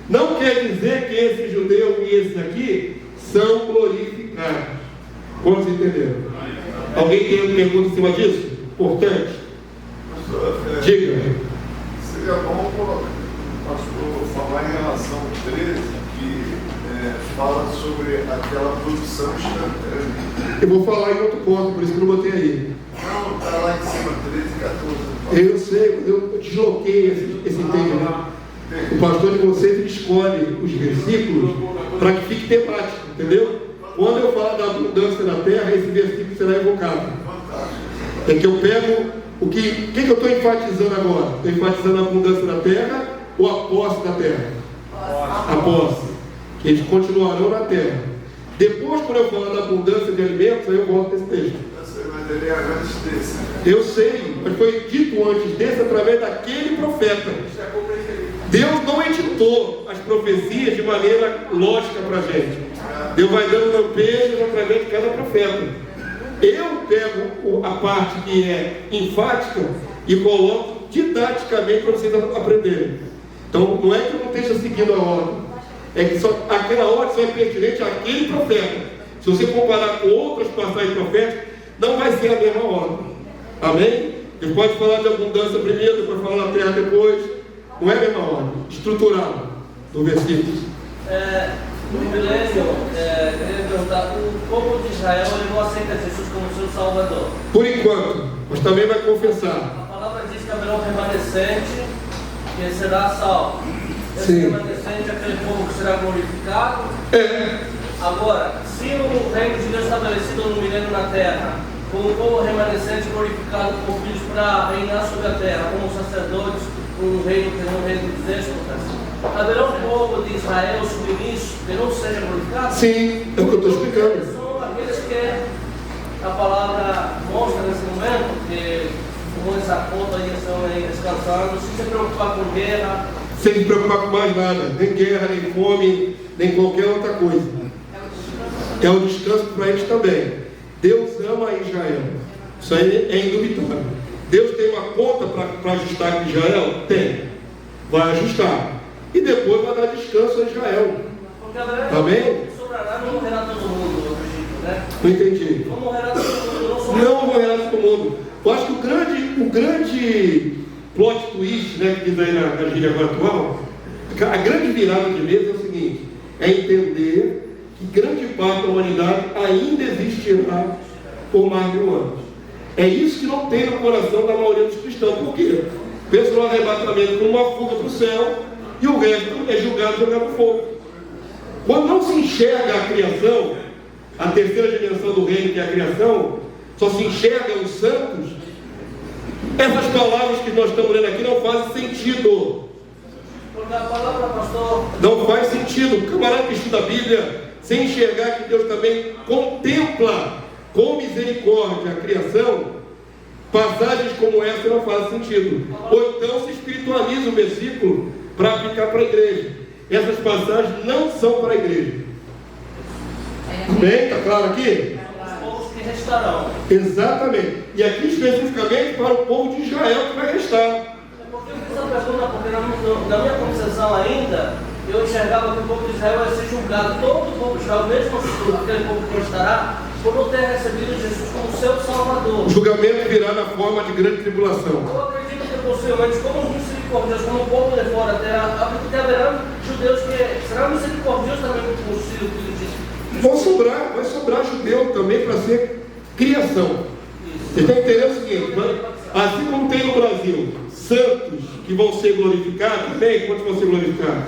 S1: Não quer dizer que esse judeu e esse aqui são glorificados. Como vocês entenderam? Alguém tem uma pergunta em cima disso? Importante? Diga.
S2: Seria bom o pastor falar em relação ao 13, que fala sobre aquela produção instantânea.
S1: Eu vou falar em outro ponto, por isso que eu não botei aí.
S2: Não, está lá em cima, 13 e 14.
S1: Eu sei, mas eu desloquei esse entendimento. O pastor de vocês ele escolhe os versículos para que fique temático, entendeu? Quando eu falar da abundância da terra, esse versículo será evocado. É que eu pego o que eu estou enfatizando agora? Estou enfatizando a abundância da terra ou a posse da terra? A posse. Que eles continuarão na terra. Depois, quando eu falar da abundância de alimentos, aí eu volto nesse texto.
S2: Mas ele é antes desse.
S1: Eu sei, mas foi dito antes desse através daquele profeta. Deus não editou as profecias de maneira lógica para a gente. Deus vai dando lampejos através de cada profeta. Eu pego a parte que é enfática e coloco didaticamente para vocês aprenderem. Então, não é que eu não esteja seguindo a ordem, é que aquela ordem só é pertinente àquele profeta. Se você comparar com outras passagens proféticas, não vai ser a mesma ordem. Amém? Ele pode falar de abundância primeiro, depois falar da terra depois. Não é a mesma ordem, estruturada do versículo.
S7: No milênio, queria perguntar, o povo de Israel ele não aceita Jesus como seu Salvador.
S1: Por enquanto, mas também vai confessar.
S7: A palavra diz que haverá um remanescente que será salvo. Esse
S1: Sim.
S7: remanescente é aquele povo que será glorificado. Agora, se o reino de Deus estabelecido no milênio na terra, com o povo remanescente glorificado com filhos para reinar sobre a terra, como sacerdotes, um reino que não é um reino de déspotas, haverá um povo de Israel submisso que não seja glorificado?
S1: Sim, é o que eu estou explicando.
S7: São aqueles que a palavra mostra nesse momento, que como eles apontam aí, estão aí descansando, sem se preocupar com guerra.
S1: Sem se preocupar com mais nada, nem guerra, nem fome, nem qualquer outra coisa. É um descanso para eles também. Deus ama Israel. Isso aí é indubitável. Deus tem uma conta para ajustar com Israel? Tem. Vai ajustar. E depois vai dar descanso a Israel. Amém?
S7: Sobrará, não morrerá todo mundo, eu acredito, né?
S1: Não entendi.
S7: Não morrerá todo mundo,
S1: Não morrerá todo mundo. Eu acho que o grande plot twist, né, que diz aí na gíria atual, a grande virada de mesa é o seguinte: é entender que grande parte da humanidade ainda existirá por mais de 1000 anos. É isso que não tem no coração da maioria dos cristãos. Por quê? Pensa no arrebatamento como uma fuga para o céu e o resto é julgado e jogado no fogo. Quando não se enxerga a criação, a terceira dimensão do reino, que é a criação, só se enxerga os santos, essas palavras que nós estamos lendo aqui não fazem sentido.
S7: Porque a palavra, pastor,
S1: Não faz sentido. O camarada que estuda a Bíblia, sem enxergar que Deus também contempla com misericórdia a criação, passagens como essa não fazem sentido. Ou então se espiritualiza o versículo para aplicar para a igreja. Essas passagens não são para a igreja. Bem, está claro aqui?
S7: os povos que restarão.
S1: Exatamente. E aqui especificamente para o povo de Israel que vai restar.
S7: Porque eu fiz a pergunta, porque na minha concepção ainda, eu enxergava que o povo de Israel ia ser julgado. Todo o povo de Israel, mesmo aquele povo que restará, por não ter recebido Jesus como seu Salvador.
S1: O julgamento virá na forma de grande tribulação.
S7: Eu acredito que possivelmente, como misericordioso, como o povo de fora da terra, acredito que haverá judeus que serão misericordiosos também com os filhos de
S1: Vai sobrar judeu também para ser criação. Você tem que entender o seguinte, assim como tem no Brasil santos que vão ser glorificados, também, quantos vão ser glorificados?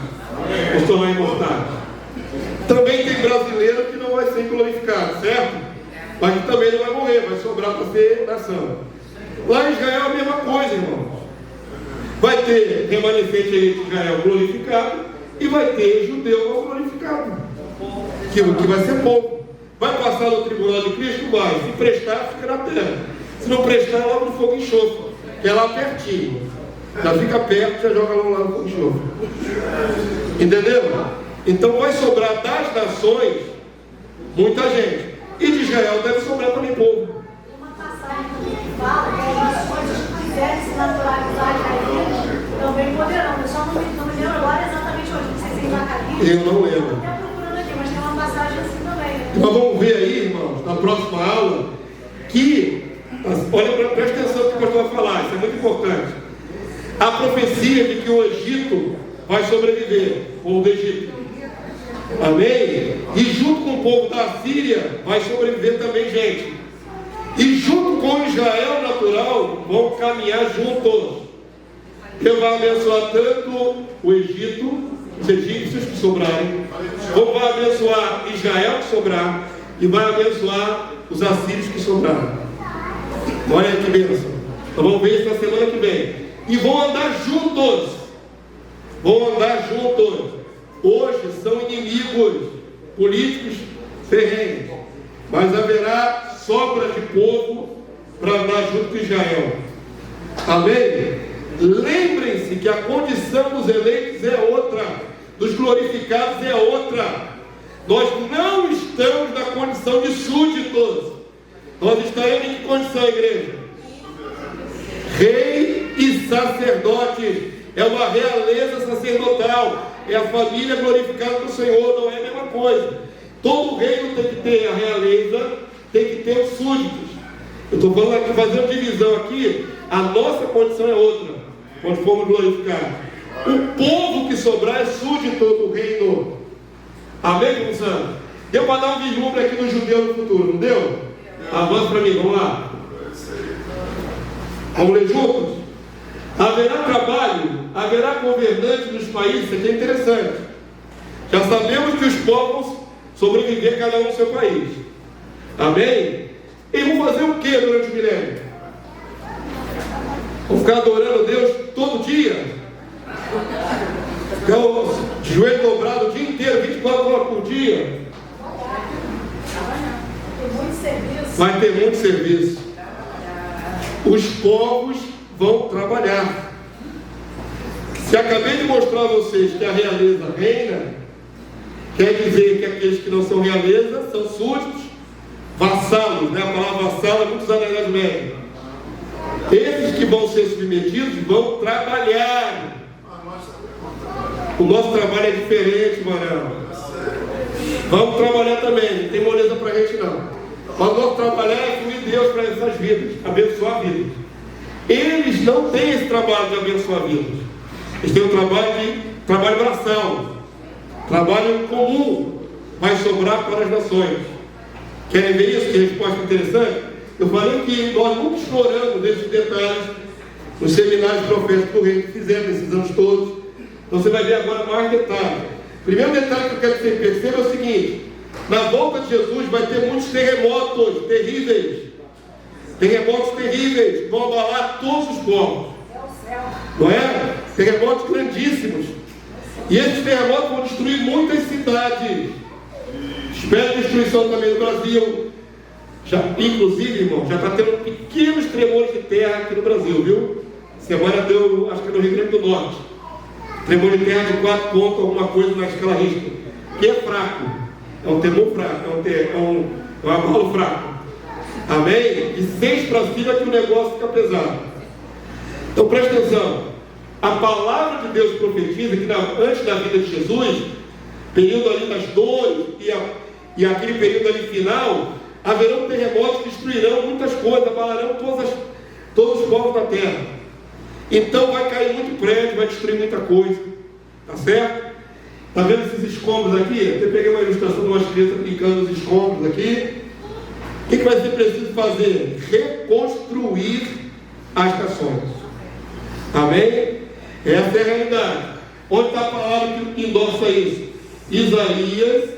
S1: Vão se tornar imortais. Também tem brasileiro que não vai ser glorificado, certo? Mas que também não vai morrer, vai sobrar para ser nação. Lá em Israel é a mesma coisa, irmãos. Vai ter remanescente de Israel glorificado e vai ter judeu não glorificado. Que vai ser pouco. Vai passar no tribunal de Cristo? Vai. Se prestar, fica na terra. Se não prestar, logo no fogo e enxofre, que é lá pertinho. Já fica perto, já joga lá no fogo e enxofre. Entendeu? Então vai sobrar das nações muita gente. E de Israel deve sobrar também povo.
S3: Uma passagem também que fala que as nações que quiserem se naturalizar israelitas também poderão. Eu só não me lembro agora exatamente onde. Não sei se é em Zacarias.
S1: Eu não lembro.
S3: Estou até procurando aqui, mas tem uma passagem assim também. Né?
S1: Nós vamos ver aí, irmãos, na próxima aula, que, olha, presta atenção no que o pastor vai falar, isso é muito importante. A profecia de que o Egito vai sobreviver, ou do Egito. Amém? E junto com o povo da Síria vai sobreviver também gente. E junto com Israel natural vão caminhar juntos. Deus vai abençoar tanto o Egito, os egípcios que sobrarem, como vai abençoar Israel que sobrar, e vai abençoar os assírios que sobrarem. Olha que bênção. Então vamos ver isso na semana que vem. E vão andar juntos. Vão andar juntos. Hoje são inimigos políticos ferrenhos, mas haverá sobra de povo para andar junto com Israel. Amém? Lembrem-se que a condição dos eleitos é outra, dos glorificados é outra. Nós não estamos na condição de súditos. Nós estaremos em que condição, igreja? Rei e sacerdotes. É uma realeza sacerdotal. É a família glorificada do Senhor. Não é a mesma coisa. Todo reino tem que ter a realeza, tem que ter os súditos. Eu estou falando aqui, fazendo divisão aqui. A nossa condição é outra, quando formos glorificados. O povo que sobrar é súdito do reino. Amém, irmão Santos? Deu para dar um vislumbre aqui no judeu no futuro, não deu? Avança para mim, vamos lá. Vamos ler juntos? Haverá trabalho, haverá governante nos países, isso aqui é interessante. Já sabemos que os povos sobreviver cada um no seu país. Amém? E vão fazer o que durante o milênio? Vão ficar adorando a Deus todo dia? Ficar de joelho dobrado o dia inteiro, 24 horas por dia?
S3: Tem muito serviço.
S1: Vai ter muito serviço. Os povos vão trabalhar. Se acabei de mostrar a vocês que a realeza reina, quer dizer que aqueles que não são realeza são súditos, vassalos, né? A palavra vassalo é muito usada na Idade Média. Esses que vão ser submetidos vão trabalhar. O nosso trabalho é diferente, Marão. Vamos trabalhar também, não tem moleza para a gente não. Mas o nosso trabalho é fluir Deus para essas vidas, abençoar vidas. Eles não têm esse trabalho de abençoar vidas. Eles têm um trabalho braçal, trabalho comum, vai sobrar para as nações. Querem ver isso? Que resposta interessante? Eu falei que nós nunca exploramos esses detalhes nos seminários proféticos do reino que fizemos nesses anos todos. Então você vai ver agora mais detalhes. Primeiro detalhe que eu quero que você perceba é o seguinte: na volta de Jesus vai ter muitos terremotos terríveis. Terremotos terríveis que vão abalar todos os povos. Não é? Terremotos grandíssimos. E esses terremotos vão destruir muitas cidades. Espera destruição também no Brasil. Inclusive, irmão, já está tendo pequenos tremores de terra aqui no Brasil, viu? Semana deu, acho que no Rio Grande do Norte. Tremor de terra de 4 pontos, alguma coisa na escala Richter. Que é fraco. É um tremor fraco, é um abalo fraco. Amém? De 6 para cima que o negócio fica pesado. Então presta atenção. A palavra de Deus profetiza que antes da vida de Jesus, período ali das dores e aquele período ali final, haverão terremotos que destruirão muitas coisas, abalarão todos os povos da terra. Então vai cair muito prédio, vai destruir muita coisa. Tá certo? Está vendo esses escombros aqui? Eu até peguei uma ilustração de umas crianças brincando nos escombros aqui. O que vai ser preciso fazer? Reconstruir as nações. Amém? Essa é a realidade. Onde está a palavra que endossa isso? Isaías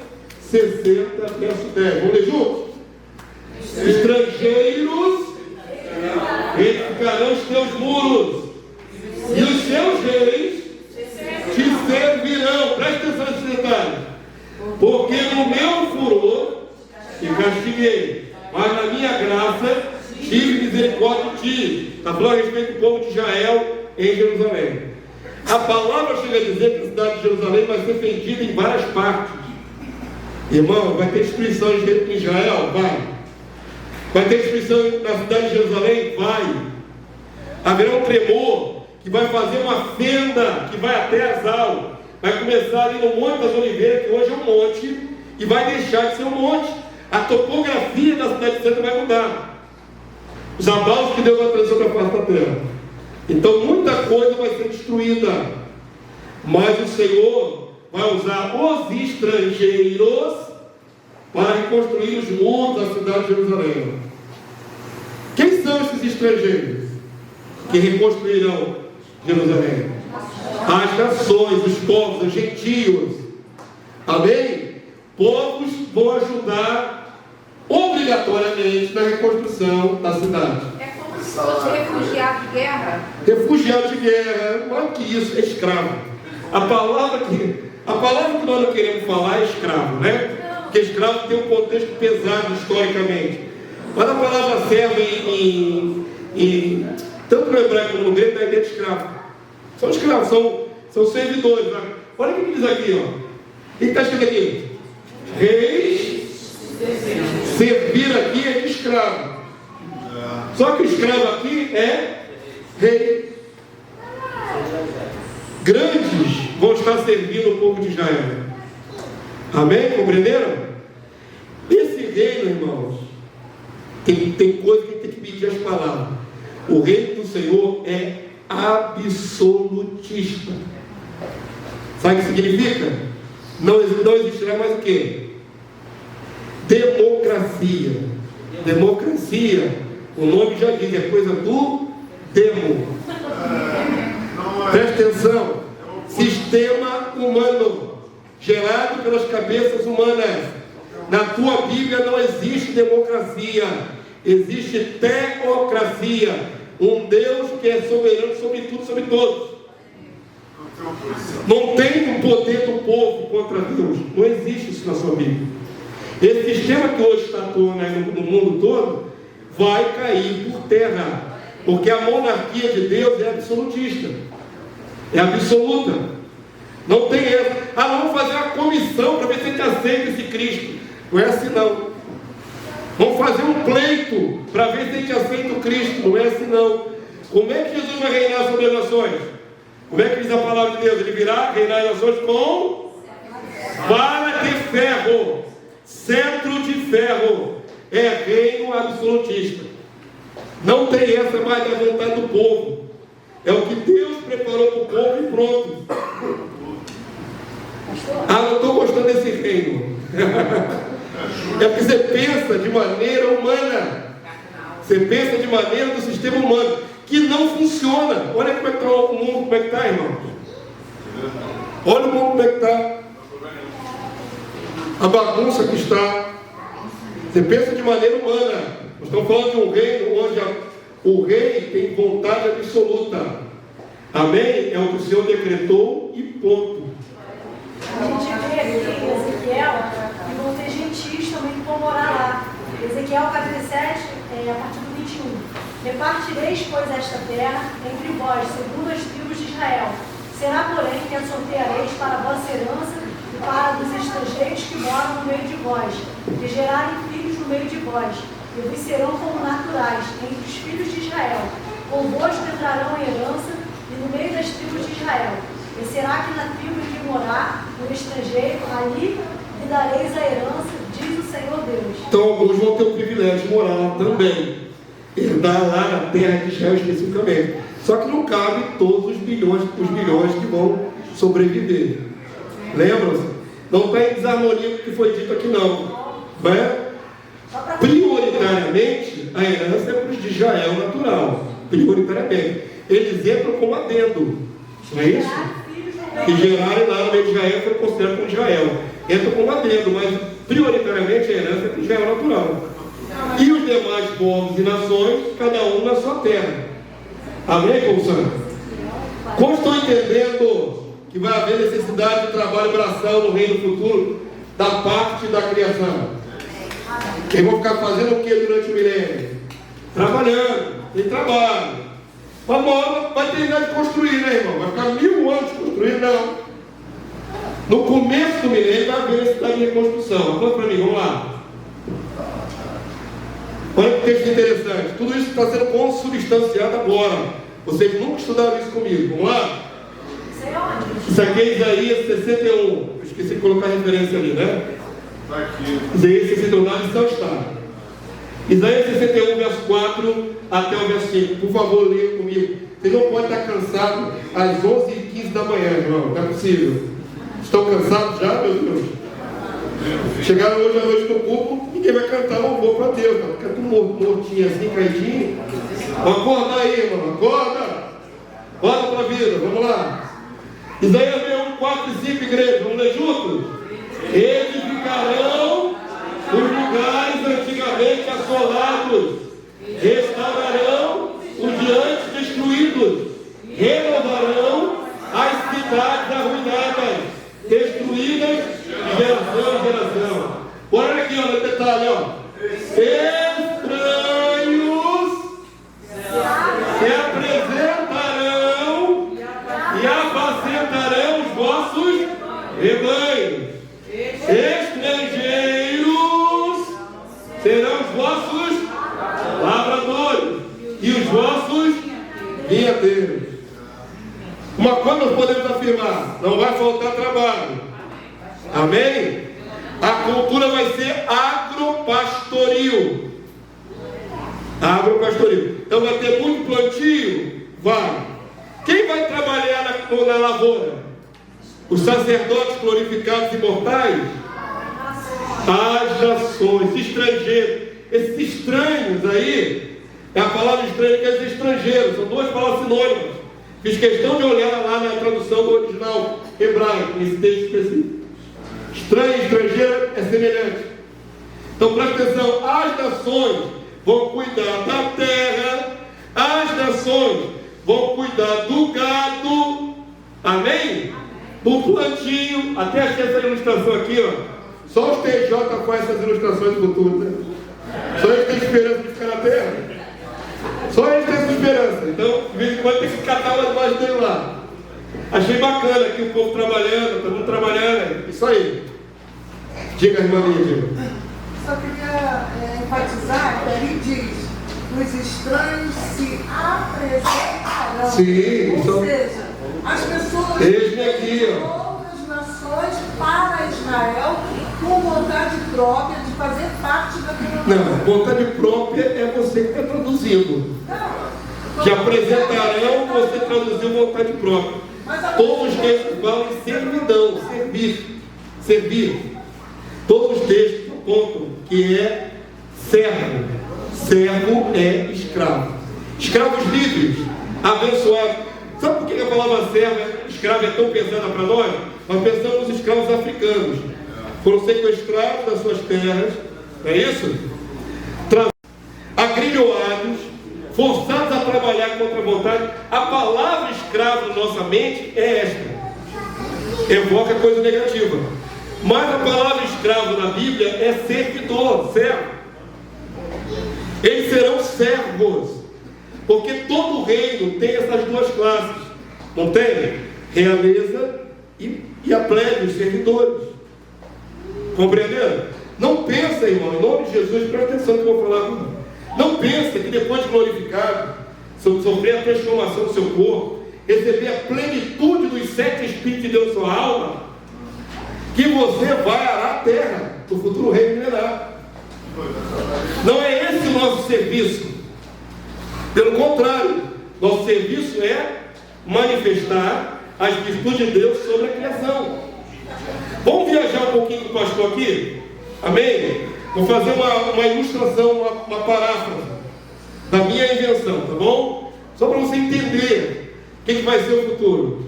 S1: 60, verso 10. Vamos ler juntos? Estrangeiros edificarão os teus muros, e os seus reis te servirão. Presta atenção nesse detalhe. Porque no meu furor te castiguei, mas na minha graça tive misericórdia de ti. Está falando a respeito do povo de Israel em Jerusalém. A palavra chega a dizer que a cidade de Jerusalém vai ser fendida em várias partes. Irmão, vai ter destruição em Israel? Vai ter destruição na cidade de Jerusalém? Vai. Haverá um tremor que vai fazer uma fenda que vai até Azal. Vai começar ali no Monte das Oliveiras, que hoje é um monte, e vai deixar de ser um monte. A topografia da cidade santa vai mudar. Os abalos que Deus vai trazer sobre a face da terra. Então muita coisa vai ser destruída. Mas o Senhor vai usar os estrangeiros para reconstruir os muros da cidade de Jerusalém. Quem são esses estrangeiros que reconstruirão Jerusalém? As nações, os povos, os gentios. Amém? Povos vão ajudar obrigatoriamente na reconstrução da cidade.
S5: É como se fosse refugiado de guerra.
S1: Refugiado de guerra, olha que isso, é escravo. A palavra que nós não queremos falar é escravo, né? Porque escravo tem um contexto pesado historicamente. Mas a palavra serve tanto no hebraico como no grego, da ideia de escravo. São escravos, são servidores. Né? Olha o que diz aqui, ó. O que está escrito aqui? Reis, servir aqui é de escravo. Só que o escravo aqui é rei. Grandes vão estar servindo o povo de Israel. Amém? Compreenderam? Esse reino, irmãos, tem coisa que a gente tem que pedir as palavras. O reino do Senhor é absolutista. Sabe o que significa? Não existirá mais o quê? Democracia. Democracia, o nome já diz, é coisa do demo. Presta atenção. Sistema humano, gerado pelas cabeças humanas. Na tua Bíblia não existe democracia, existe teocracia. Um Deus que é soberano sobre tudo, sobre todos. Não tem o poder do povo contra Deus. Não existe isso na sua Bíblia. Esse sistema que hoje está atuando no mundo todo vai cair por terra, porque a monarquia de Deus é absolutista, é absoluta. Não tem essa. Vamos fazer uma comissão para ver se a gente aceita esse Cristo. Não é assim não. Vamos fazer um pleito para ver se a gente aceita o Cristo. Não é assim não. Como é que Jesus vai reinar sobre as nações? Como é que diz a palavra de Deus? Ele virá reinar as nações com vara de ferro, cetro de ferro. É reino absolutista. Não tem essa mais da vontade do povo. É o que Deus preparou para o povo e pronto. Não estou gostando desse reino. É porque você pensa de maneira humana. Você pensa de maneira do sistema humano, que não funciona. Olha como é que está o mundo, como é que está, irmão. Olha o mundo como é que está. a bagunça que está. Você pensa de maneira humana. Nós estamos falando de um reino onde o rei tem vontade absoluta. Amém? É o que o Senhor decretou e ponto.
S3: A gente vê aqui em Ezequiel que vão ter gentios também que vão morar lá. Ezequiel capítulo 7, a partir do 21. Repartireis, pois, esta terra entre vós, segundo as tribos de Israel. Será, porém, que a sorteareis para a vossa herança e para dos estrangeiros que moram no meio de vós, que gerarem filhos no meio de vós, e vos serão como naturais entre os filhos de Israel. Convosco entrarão em herança e no meio das tribos de Israel. E será que na tribo em que morar o estrangeiro, ali lhe dareis a herança, diz o Senhor Deus.
S1: Então alguns vão ter o privilégio de morar lá também. Herdar lá na terra de Israel especificamente. Só que não cabe todos os bilhões que vão sobreviver. Lembram-se? Não está em desarmonia com o que foi dito aqui não. Não é? Prioritariamente, a herança é para os de Israel natural. Prioritariamente. Eles entram como adendo. Não é isso? Que gerarem lá no meio de Israel foram considerados como Israel. Entram como adendo, mas prioritariamente a herança é para o Israel natural. E os demais povos e nações, cada um na sua terra. Amém, povo santo? Como estou entendendo que vai haver necessidade de trabalho e braçal no reino futuro, da parte da criação? Eles vão ficar fazendo o que durante o milênio? Trabalhando, tem trabalho. Mas uma hora vai terminar de construir, né, irmão? Vai ficar 1000 anos construindo, não. No começo do milênio vai haver necessidade de reconstrução. Conta para mim, vamos lá. Olha que texto interessante. Tudo isso está sendo consubstanciado agora. Vocês nunca estudaram isso comigo. Vamos lá? Isso aqui é Isaías 61. Eu esqueci de colocar a referência ali, né?
S2: Está aqui.
S1: Isaías 61, na lição está. Isaías 61, verso 4 até o verso 5. Por favor, leia comigo. Vocês não podem estar cansados às 11h15 da manhã, irmão. Não é possível. Estão cansados já, meu Deus? Chegaram hoje à noite no culto, ninguém vai cantar louvor para Deus, tá? Fica tudo mortinho assim, caidinho. Vamos acordar aí, irmão, acorda. Bora para a vida, vamos lá. Isaías 61, 4 e 5, igreja, vamos ler juntos? Edificarão os lugares antigamente assolados, restaurarão os diantes destruídos, renovarão as cidades arruinadas, destruídas de geração em geração. Olha aqui, ó, no detalhe, ó. Estranhos se apresentarão e apacentarão os vossos rebanhos. Estrangeiros serão os vossos lavradores e os vossos vinhateiros. Uma coisa nós podemos afirmar: não vai faltar trabalho. Amém? A cultura vai ser agropastoril. Agropastoril. Então vai ter muito plantio? Vai. Quem vai trabalhar na lavoura? Os sacerdotes glorificados e imortais? As nações, estrangeiros. Esses estranhos aí, é a palavra estranho que quer dizer estrangeiro. São duas palavras sinônimas. Fiz questão de olhar lá na tradução do original hebraico, nesse texto específico. Estranho e estrangeiro é semelhante. Então presta atenção, as nações vão cuidar da terra, as nações vão cuidar do gado, amém? Do plantio, até achei essa ilustração aqui, ó. Só os TJ faz essas ilustrações do futuro, né? Só eles têm esperança de ficar na terra. Só eles têm essa esperança. Então, de vez em quando tem que catar uma imagem dele lá. Achei bacana aqui o povo trabalhando, todo mundo trabalhando. Isso aí. Diga, irmã Lídia.
S8: Só queria enfatizar que ali diz: os estranhos se apresentarão.
S1: Sim,
S8: ou seja, as pessoas
S1: de aqui,
S8: outras nações para Israel com vontade própria de fazer parte daquela nação.
S1: Não, vontade própria é você que está traduzindo. Que apresentarão, você traduziu vontade própria. Todos os textos falam em servidão, servir. Todos os textos apontam que é servo. Servo é escravo. Escravos livres, abençoados. Sabe por que a palavra servo, escravo é tão pesada para nós? Nós pensamos nos escravos africanos. foram sequestrados das suas terras, não é isso? Agrilhoados, forçados a trabalhar contra a vontade. A palavra escravo na nossa mente é esta, evoca coisa negativa. Mas a palavra escravo na Bíblia é servidor, servo. Eles serão servos, porque todo reino tem essas duas classes, não tem? Realeza e a plebe, os servidores. Compreenderam? Não pensa, irmão, em nome de Jesus, presta atenção no que eu vou falar agora. Não pensa que depois de glorificado, sofrer a transformação do seu corpo, receber a plenitude dos 7 Espíritos de Deus na sua alma, que você vai arar a terra do futuro reino milenar. Não é esse o nosso serviço. Pelo contrário, nosso serviço é manifestar as virtudes de Deus sobre a criação. Vamos viajar um pouquinho com o pastor aqui? Amém? Vou fazer uma ilustração, uma paráfrase da minha invenção, tá bom? Só para você entender o que vai ser o futuro.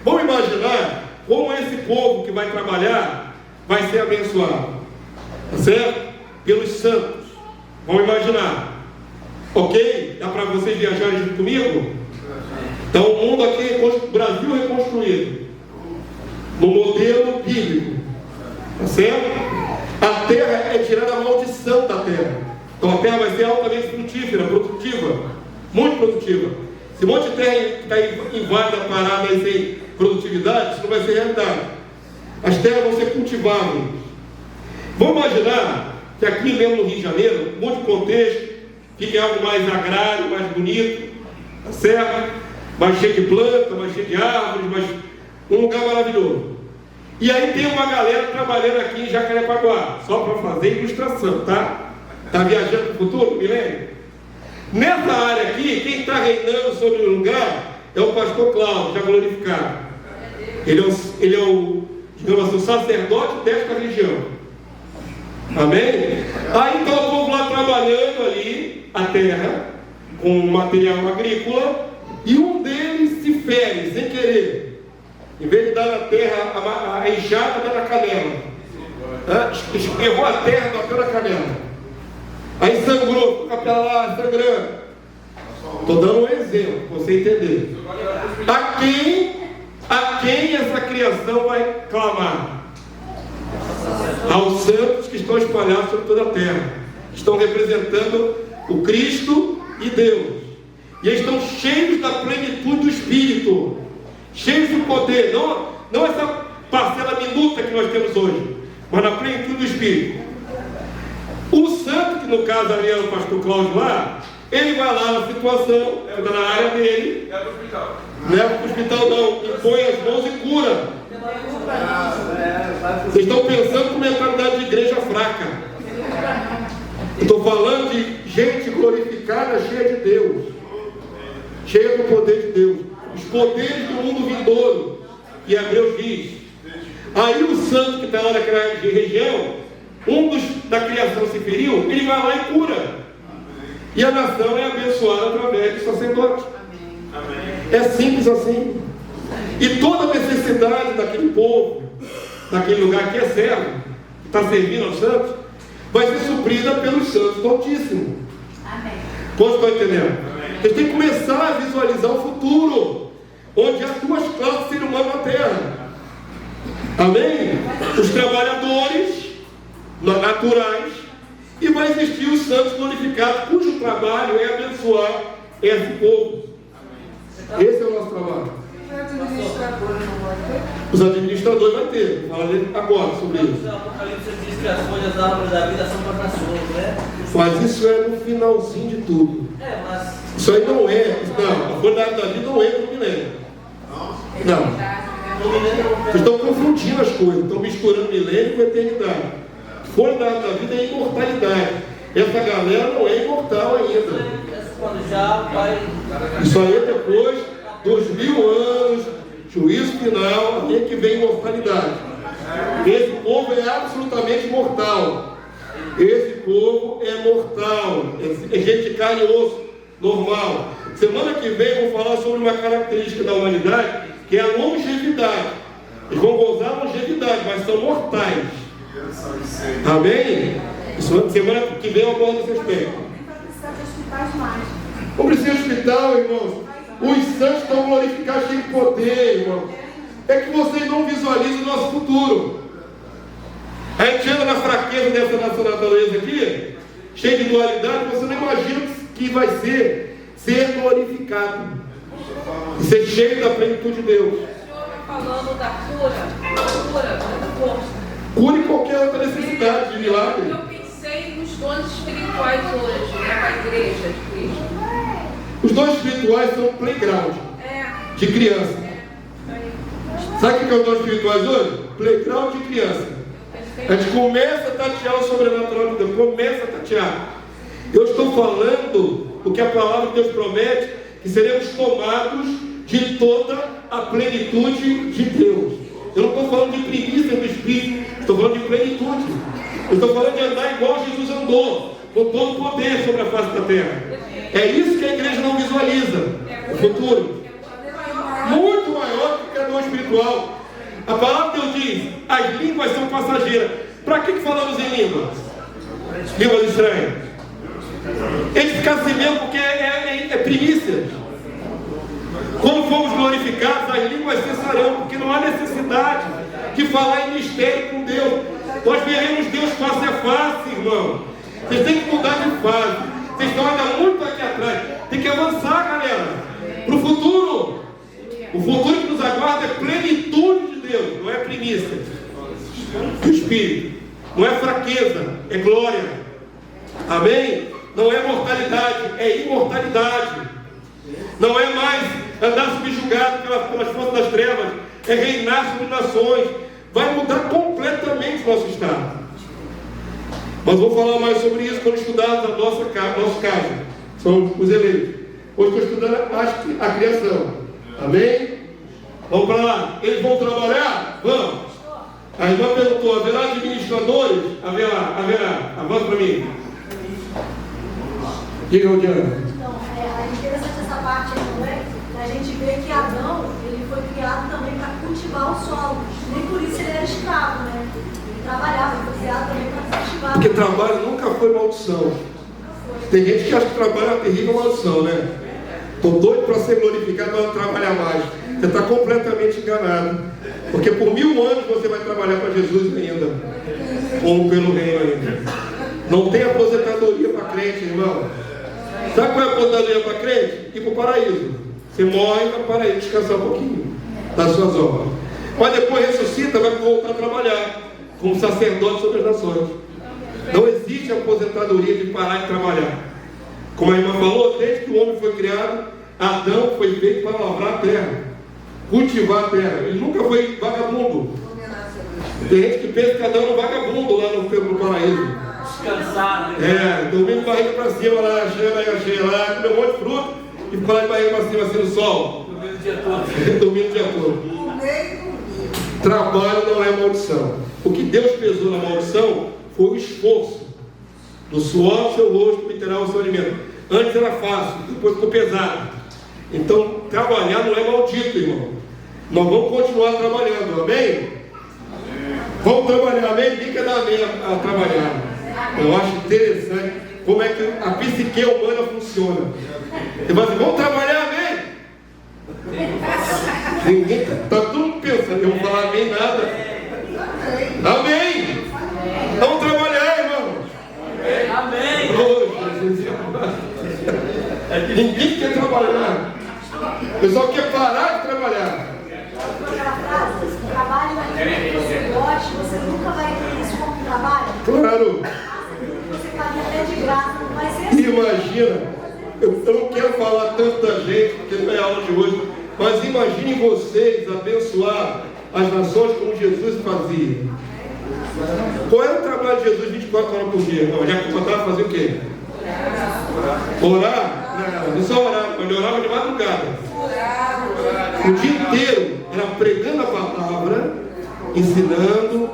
S1: Vamos imaginar como esse povo que vai trabalhar vai ser abençoado, tá certo? Pelos santos. Vamos imaginar. Ok? Dá para vocês viajarem junto comigo? Então o mundo aqui é o Brasil reconstruído no modelo bíblico, tá certo? A terra é tirada a maldição da terra. Então a terra vai ser altamente frutífera, produtiva, muito produtiva. Se um monte de terra está inválida, parada aí sem produtividade, isso não vai ser realidade. As terras vão ser cultiváveis. Vamos imaginar que aqui mesmo no Rio de Janeiro, muito contexto, fique algo mais agrário, mais bonito, tá certo? Mais cheio de planta, mais cheio de árvores, mais... um lugar maravilhoso. E aí tem uma galera trabalhando aqui em Jacarepaguá, só para fazer ilustração, tá? Está viajando para o futuro, milênio? Nessa área aqui, quem está reinando sobre o lugar é o pastor Cláudio, já glorificado. Ele é o, digamos assim, o sacerdote desta região. Amém? Aí está o povo lá trabalhando ali a terra, com material agrícola, e um deles se fere, sem querer. Em vez de dar na terra a enxada, dá na canela. Errou a terra, bateu na canela. Aí sangrou, ficou com a pela lá sangrando. Estou dando um exemplo, para você entender. A quem essa criação vai clamar? Aos santos que estão espalhados sobre toda a terra. Estão representando o Cristo e Deus. E eles estão cheios da plenitude do Espírito. Cheios do poder, não essa parcela minuta que nós temos hoje, mas na plenitude do Espírito. O santo, que no caso ali é o pastor Cláudio lá, ele vai lá na situação, na área dele, leva para o hospital não, impõe as mãos e cura. Vocês estão pensando com mentalidade de igreja fraca. Estou falando de gente glorificada, cheia de Deus, cheia do poder de Deus. Os poderes do mundo vindouro, que Hebreus diz. Aí o santo que está lá naquela região, da criação se feriu, ele vai lá e cura. E a nação é abençoada através do sacerdote. É simples assim. E toda a necessidade daquele povo, daquele lugar que é servo, que está servindo aos santos, vai ser suprida pelos santos do Altíssimo. Quantos estão entendendo? Eles têm que começar a visualizar o futuro, onde há duas classes de ser humano na terra. Amém? Os trabalhadores naturais, e vai existir os santos glorificados, cujo trabalho é abençoar esse povo. Esse é o nosso trabalho. Os administradores vão ter. Vou falar agora sobre isso.
S7: O Apocalipse diz que as folhas da árvore da vida são para nações, né?
S1: Mas isso é no finalzinho de tudo.
S7: Mas...
S1: Isso aí não é. Não, a folha da árvore da vida não entra no milênio. Não. Vocês estão confundindo as coisas. Estão misturando milênio com eternidade. Folha da árvore da vida é imortalidade. Essa galera não é imortal ainda. Isso aí é depois 2000 anos, juízo final, aí é que vem imortalidade. Esse povo é absolutamente mortal. Esse povo é mortal. É gente de carne e osso, normal. Semana que vem eu vou falar sobre uma característica da humanidade, que é a longevidade. Eles vão gozar longevidade, mas são mortais. Amém? Semana que vem eu abordo esse aspecto. Não precisa de hospital, irmãos. Os santos estão glorificados, cheios de poder, irmão. É que vocês não visualizam o nosso futuro. A gente anda na fraqueza dessa natureza aqui, cheia de dualidade, você não imagina o que vai ser glorificado. E ser cheio da plenitude de Deus.
S5: O senhor está falando da cura do corpo.
S1: Cure qualquer outra necessidade de milagre.
S5: Eu pensei nos dons espirituais hoje, para a igreja de Cristo.
S1: Os dons espirituais são playground de criança. Sabe o que é os dons espirituais hoje? Playground de criança. A gente começa a tatear o sobrenatural de Deus. Começa a tatear. Eu estou falando o que a palavra de Deus promete, que seremos tomados de toda a plenitude de Deus. Eu não estou falando de primícia do Espírito, estou falando de plenitude. Eu estou falando de andar igual Jesus andou, com todo o poder sobre a face da terra. É isso que a igreja não visualiza. O futuro muito maior do que o dom espiritual. A palavra de Deus diz: as línguas são passageiras. Para que falamos em línguas? Línguas estranhas. Eles ficam assim mesmo porque é primícia. Quando fomos glorificados, as línguas cessarão, porque não há necessidade de falar em mistério com Deus. Nós veremos Deus face a face, irmão. Vocês têm que mudar de fase. Vocês estão ainda muito aqui atrás. Tem que avançar, galera, para o futuro. O futuro que nos aguarda é plenitude de Deus, não é primícia do Espírito. Não é fraqueza, é glória. Amém? Não é mortalidade, é imortalidade. Não é mais andar subjugado pelas forças das trevas, é reinar sobre nações. Vai mudar completamente o nosso estado. Mas vou falar mais sobre isso quando estudarmos nosso caso. São os eleitos. Hoje estou estudando a criação. Amém? Vamos para lá. Eles vão trabalhar? Vamos. A irmã perguntou: haverá administradores? Haverá. Avança para mim. Diga, Diana.
S3: Então, é interessante essa parte aí, não é? A gente vê que Adão, ele foi criado também para cultivar o solo. Nem por isso ele era escravo, né? Ele trabalhava, ele foi criado também para cultivar.
S1: Porque trabalho nunca foi maldição. Tem gente que acha que trabalho é uma terrível maldição, né? Estou doido para ser glorificado, para não trabalhar mais. Você está completamente enganado. Porque por 1000 anos você vai trabalhar para Jesus ainda. Ou pelo reino ainda. Não tem aposentadoria para crente, irmão. Sabe qual é a aposentadoria para crente? Ir para o paraíso. Você morre e vai para o paraíso descansar um pouquinho das suas obras. Mas depois ressuscita, vai voltar a trabalhar como sacerdote sobre as nações. Não existe aposentadoria de parar de trabalhar. Como a irmã falou, desde que o homem foi criado, Adão foi feito para lavrar a terra, cultivar a terra. Ele nunca foi vagabundo. Tem gente que pensa que Adão era um vagabundo lá no paraíso.
S7: Descansar, né?
S1: Dormir de barriga para cima lá, cheia lá, comer um monte de fruta e ficar lá de barriga para cima assim no sol.
S7: Dormindo o dia todo.
S1: Dormindo o dia todo. Trabalho não é maldição. O que Deus pesou na maldição foi o esforço. Do suor do seu rosto obterá o seu alimento. Antes era fácil, depois ficou pesado. Então, trabalhar não é maldito, irmão. Nós vamos continuar trabalhando, amém? Vamos trabalhar, amém? Fica da amém a trabalhar. Eu acho interessante como é que a psique humana funciona. Você vai dizer: vamos trabalhar, amém? Ninguém está todo mundo pensando, eu vou falar amém nada. Amém! Vamos trabalhar, irmão.
S7: Amém!
S1: Oh, Jesus. Ninguém quer trabalhar. O pessoal quer parar de trabalhar.
S3: Aquela frase: trabalhe naquilo que você goste, você nunca vai ter isso como trabalho.
S1: Claro.
S3: Você faria até de graça, não vai ser assim.
S1: Imagina, eu não quero falar tanto da gente, porque não é a aula de hoje, mas imaginem vocês abençoar as nações como Jesus fazia. Qual era o trabalho de Jesus 24 horas por dia? Não, já contava fazer o quê? Orar? Não só orar, mas ele orava de madrugada. O dia inteiro era pregando a palavra, ensinando,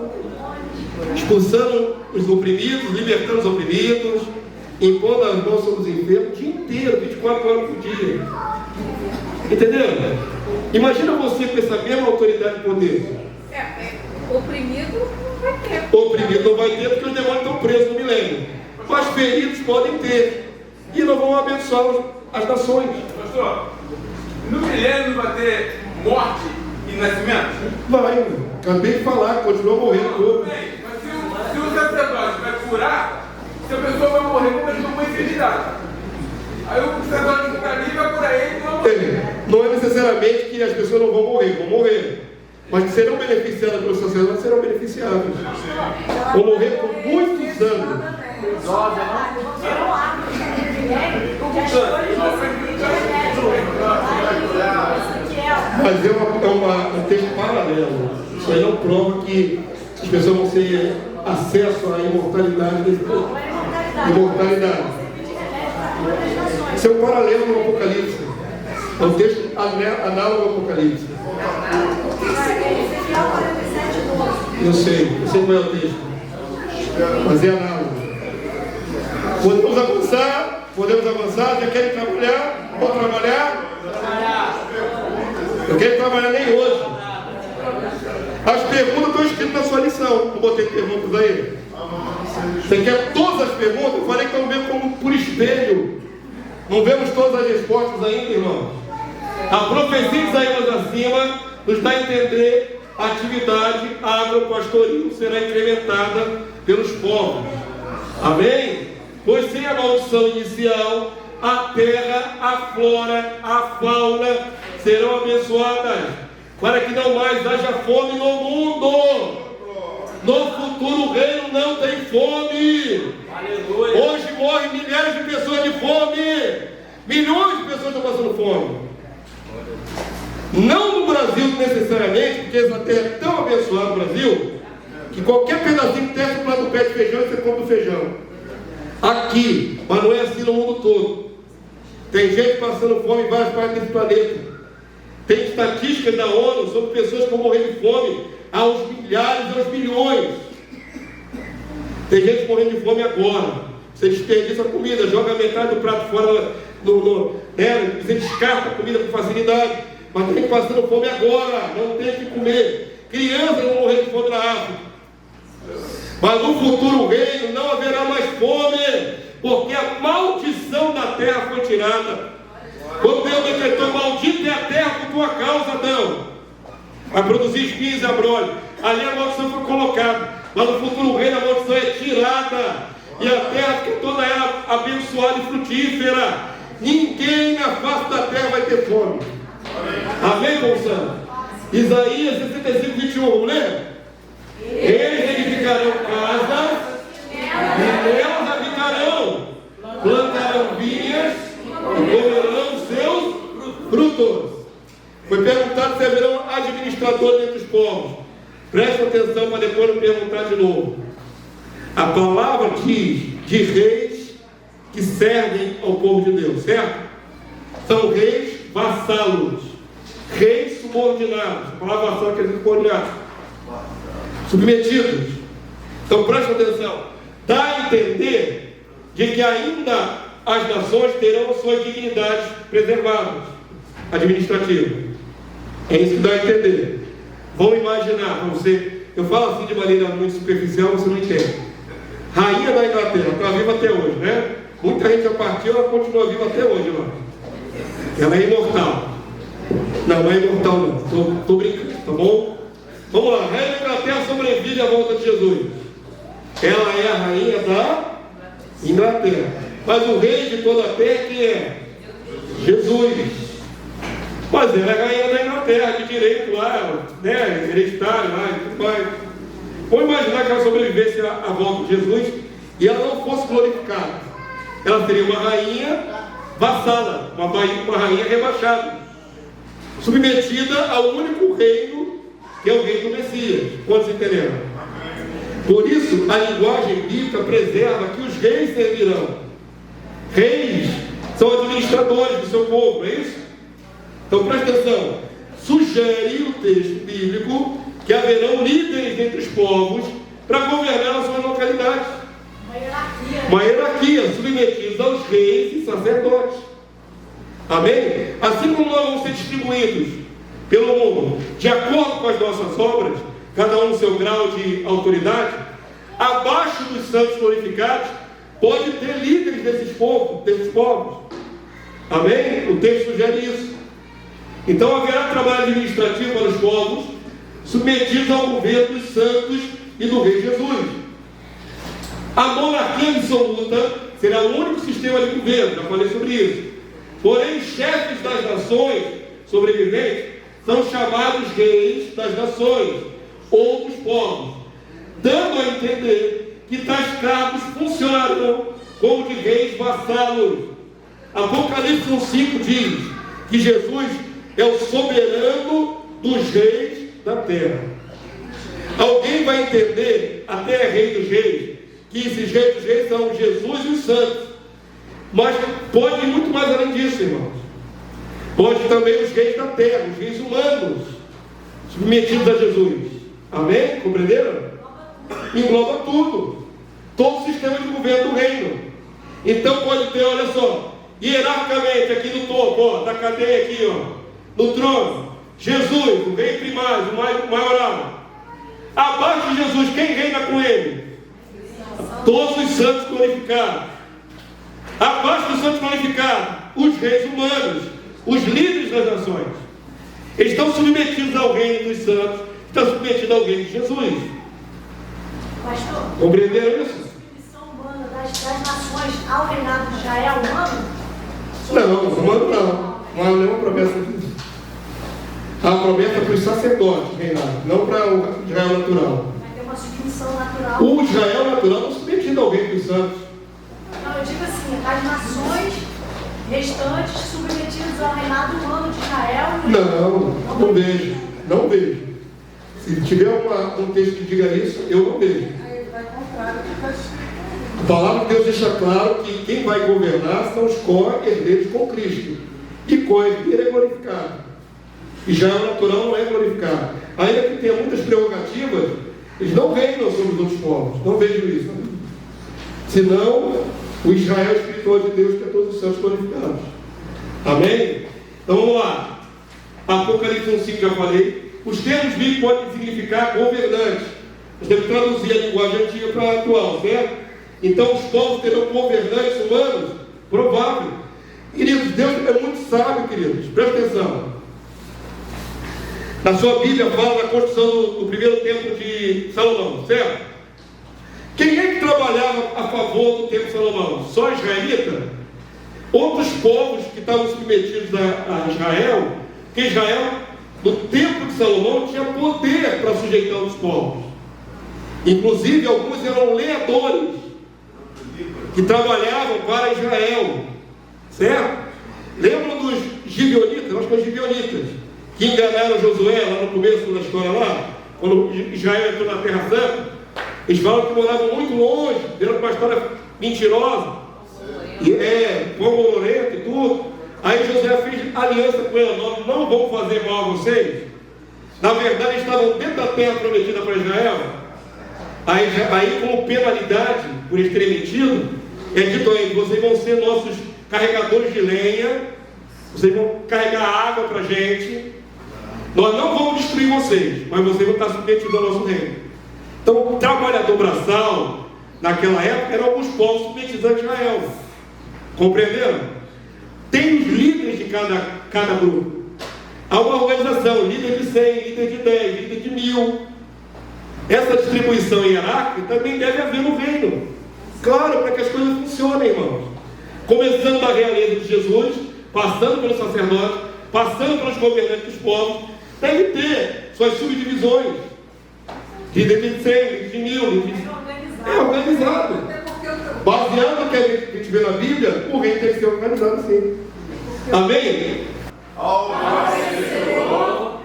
S1: expulsando os oprimidos, libertando os oprimidos, impondo as mãos sobre os enfermos, o dia inteiro, 24 horas por dia. Entendeu? Imagina você com essa mesma autoridade e poder.
S5: Oprimido não vai
S1: Oprimido não vai ter, porque os demônios estão presos no milênio. Mas feridos podem ter. E não vão abençoar as nações.
S4: Pastor, no milênio vai ter morte e nascimento?
S1: Vai, acabei de falar, continua morrendo todo.
S4: Bem, mas se o sacerdote vai curar, se a pessoa vai morrer, como ele tomou enfermidade? Aí o sacerdote que está ali vai curar ele e vai morrer.
S1: Não é necessariamente que as pessoas não vão morrer. Mas que serão beneficiadas pelos sacerdotes, serão beneficiadas. Vão morrer por muitos anos. Mas é um texto paralelo. Isso aí não prova que as pessoas vão ter acesso à imortalidade. Isso é um paralelo no Apocalipse. É um texto análogo ao Apocalipse. Eu sei qual é o texto. Mas é análogo. Podemos avançar. Já querem trabalhar? Vão trabalhar? Eu quero trabalhar nem hoje. As perguntas estão escritas na sua lição. Não botei perguntas aí. Você quer todas as perguntas? Eu falei que estão vendo como por espelho. Não vemos todas as respostas ainda, irmãos. A profecia de Isaías acima nos dá a entender a atividade agropastoril será incrementada pelos povos. Amém? Pois sem a maldição inicial, a terra, a flora, a fauna serão abençoadas, para que não mais haja fome no mundo. No futuro o reino não tem fome. Aleluia. Hoje morrem milhares de pessoas de fome. Milhões de pessoas estão passando fome. Não no Brasil necessariamente, porque essa terra é tão abençoada no Brasil, que qualquer pedacinho de terra você planta um pé de feijão e você compra o feijão. Aqui, mas não é assim no mundo todo. Tem gente passando fome em várias partes desse planeta. Tem estatísticas da ONU sobre pessoas que vão morrer de fome aos milhares, aos bilhões. Tem gente morrendo de fome agora. Você desperdiça a comida, joga metade do prato fora, você descarta a comida com facilidade. Mas tem gente passando fome agora, não tem o que comer. Crianças vão morrer de fome na África. Mas no futuro reino não haverá mais fome, porque a maldição da terra foi tirada. Quando Deus decretou: maldita é a terra por tua causa, Adão, vai produzir espinhos e abrolhos. Ali a maldição foi colocada, mas no futuro reino a maldição é tirada, e a terra fica toda ela abençoada e frutífera. Ninguém na face da terra vai ter fome. Amém, Gonçalo? Isaías 65, 21, vamos ler? Eles edificarão casas, e nelas habitarão, plantarão vinhas e comerão os seus frutos. Foi perguntado se haverão administradores entre os povos. Preste atenção para depois não perguntar de novo. A palavra diz de reis que servem ao povo de Deus, certo? São reis vassalos, reis subordinados. A palavra vassalo quer dizer subordinado, submetidos. Então preste atenção. Dá a entender de que ainda as nações terão suas dignidades preservadas, administrativas. É isso que dá a entender. Vamos imaginar para você. Eu falo assim de maneira muito superficial, você não entende. Rainha da Inglaterra, está viva até hoje, né? Muita gente já partiu, ela continua viva até hoje lá. Ela é imortal. Não é imortal não. Estou brincando, tá bom? Vamos lá. A Rainha da Inglaterra sobrevive à volta de Jesus. Ela é a rainha da Inglaterra. Mas o rei de toda a terra quem é? Jesus. Mas ela é a rainha da Inglaterra, de direito lá, né? Hereditário lá e tudo mais. Vamos imaginar que ela sobrevivesse à volta de Jesus e ela não fosse glorificada. Ela seria uma rainha vassala, uma rainha rebaixada, submetida ao único reino, que é o reino do Messias. Quantos entenderam? Por isso, a linguagem bíblica preserva que os reis servirão. Reis são administradores do seu povo, não é isso? Então presta atenção. Sugere o texto bíblico que haverão líderes entre os povos para governar as suas localidades. Uma hierarquia, submetidos aos reis e sacerdotes. Amém? Assim como nós vamos ser distribuídos pelo mundo de acordo com as nossas obras, cada um no seu grau de autoridade, abaixo dos santos glorificados, pode ter líderes desses povos. Amém? O texto sugere isso. Então haverá trabalho administrativo para os povos, submetidos ao governo dos santos e do rei Jesus. A monarquia absoluta será o único sistema de governo, já falei sobre isso. Porém, os chefes das nações sobreviventes são chamados reis das nações ou dos povos, dando a entender que tais cargos funcionarão como de reis vassalos. Apocalipse 1:5 diz que Jesus é o soberano dos reis da terra. Alguém vai entender, até é rei dos reis, que esses reis dos reis são Jesus e os santos. Mas pode ir muito mais além disso, irmãos. Pode também os reis da terra, os reis humanos, submetidos a Jesus. Amém? Compreenderam? Engloba tudo. Todo o sistema de governo do reino. Então pode ter, olha só, hierarquicamente aqui no topo, ó, da cadeia aqui, ó, no trono, Jesus, o rei primário, o maioral. Abaixo de Jesus, quem reina com ele? Todos os santos glorificados. Abaixo dos santos glorificados, os reis humanos, os líderes das nações. Eles estão submetidos ao reino dos santos, estão submetidos ao reino de Jesus.
S3: Pastor,
S1: compreenderam isso?
S3: a submissão humana das nações ao reinado de Israel humano?
S1: Não, humano não. Não há nenhuma promessa disso. Há promessa para os sacerdotes reinar, não para o Israel natural.
S3: Vai ter uma submissão natural.
S1: O Israel natural não é submetido ao reino dos santos.
S3: Não, eu digo assim, as nações restantes submetidas ao reinado humano de Israel.
S1: Não vejo. Não vejo. Se tiver um texto que diga isso, eu não vejo.
S8: Aí ele vai contrário do que está escrito.
S1: A palavra de Deus deixa claro que quem vai governar são os co-herdeiros com Cristo. E co-herdeiro é glorificado. Israel natural não é glorificado. Ainda que tenha muitas prerrogativas, eles não reinam sobre os outros povos. Não vejo isso. Senão, o Israel espiritual de Deus, que é todos os santos glorificados. Amém? Então vamos lá. Apocalipse 1:5 já falei. Os termos bíblicos podem significar governante. Nós temos que traduzir a linguagem antiga para a atual, certo? Então os povos terão governantes humanos? Provável. Queridos, Deus é muito sábio, queridos. Presta atenção. Na sua Bíblia fala da construção do primeiro templo de Salomão, certo? Quem é que trabalhava a favor do templo de Salomão? Só israelita? Outros povos que estavam submetidos a Israel, porque Israel, no templo de Salomão, tinha poder para sujeitar os povos. Inclusive, alguns eram leadores que trabalhavam para Israel, certo? Lembram dos gibeonitas? Eu acho que os gibeonitas, que enganaram Josué lá no começo da história lá, quando Israel entrou na Terra Santa. Eles falam que moravam muito longe, deram uma história mentirosa, pombolorenta e tudo. Aí Josué fez aliança com eles: nós não vamos fazer mal a vocês. Na verdade, eles estavam dentro da terra prometida para Israel. Aí como penalidade por eles terem mentido, é dito aí: vocês vão ser nossos carregadores de lenha, vocês vão carregar água para a gente, nós não vamos destruir vocês, mas vocês vão estar submetidos ao nosso reino. Então, o trabalhador braçal, naquela época, eram alguns povos submetidos a Israel. Compreenderam? Tem os líderes de cada grupo. Há uma organização, líder de 100, líder de 10, líder de 1000. Essa distribuição hierárquica também deve haver no reino. Claro, para que as coisas funcionem, irmãos. Começando da realeza de Jesus, passando pelos sacerdotes, passando pelos governantes dos povos, deve ter suas subdivisões. Líder de 100, líder de 1000, líder de... É organizado. Baseado no que a gente vê na Bíblia, o reino tem que ser organizado assim. Amém?
S2: Ao Senhor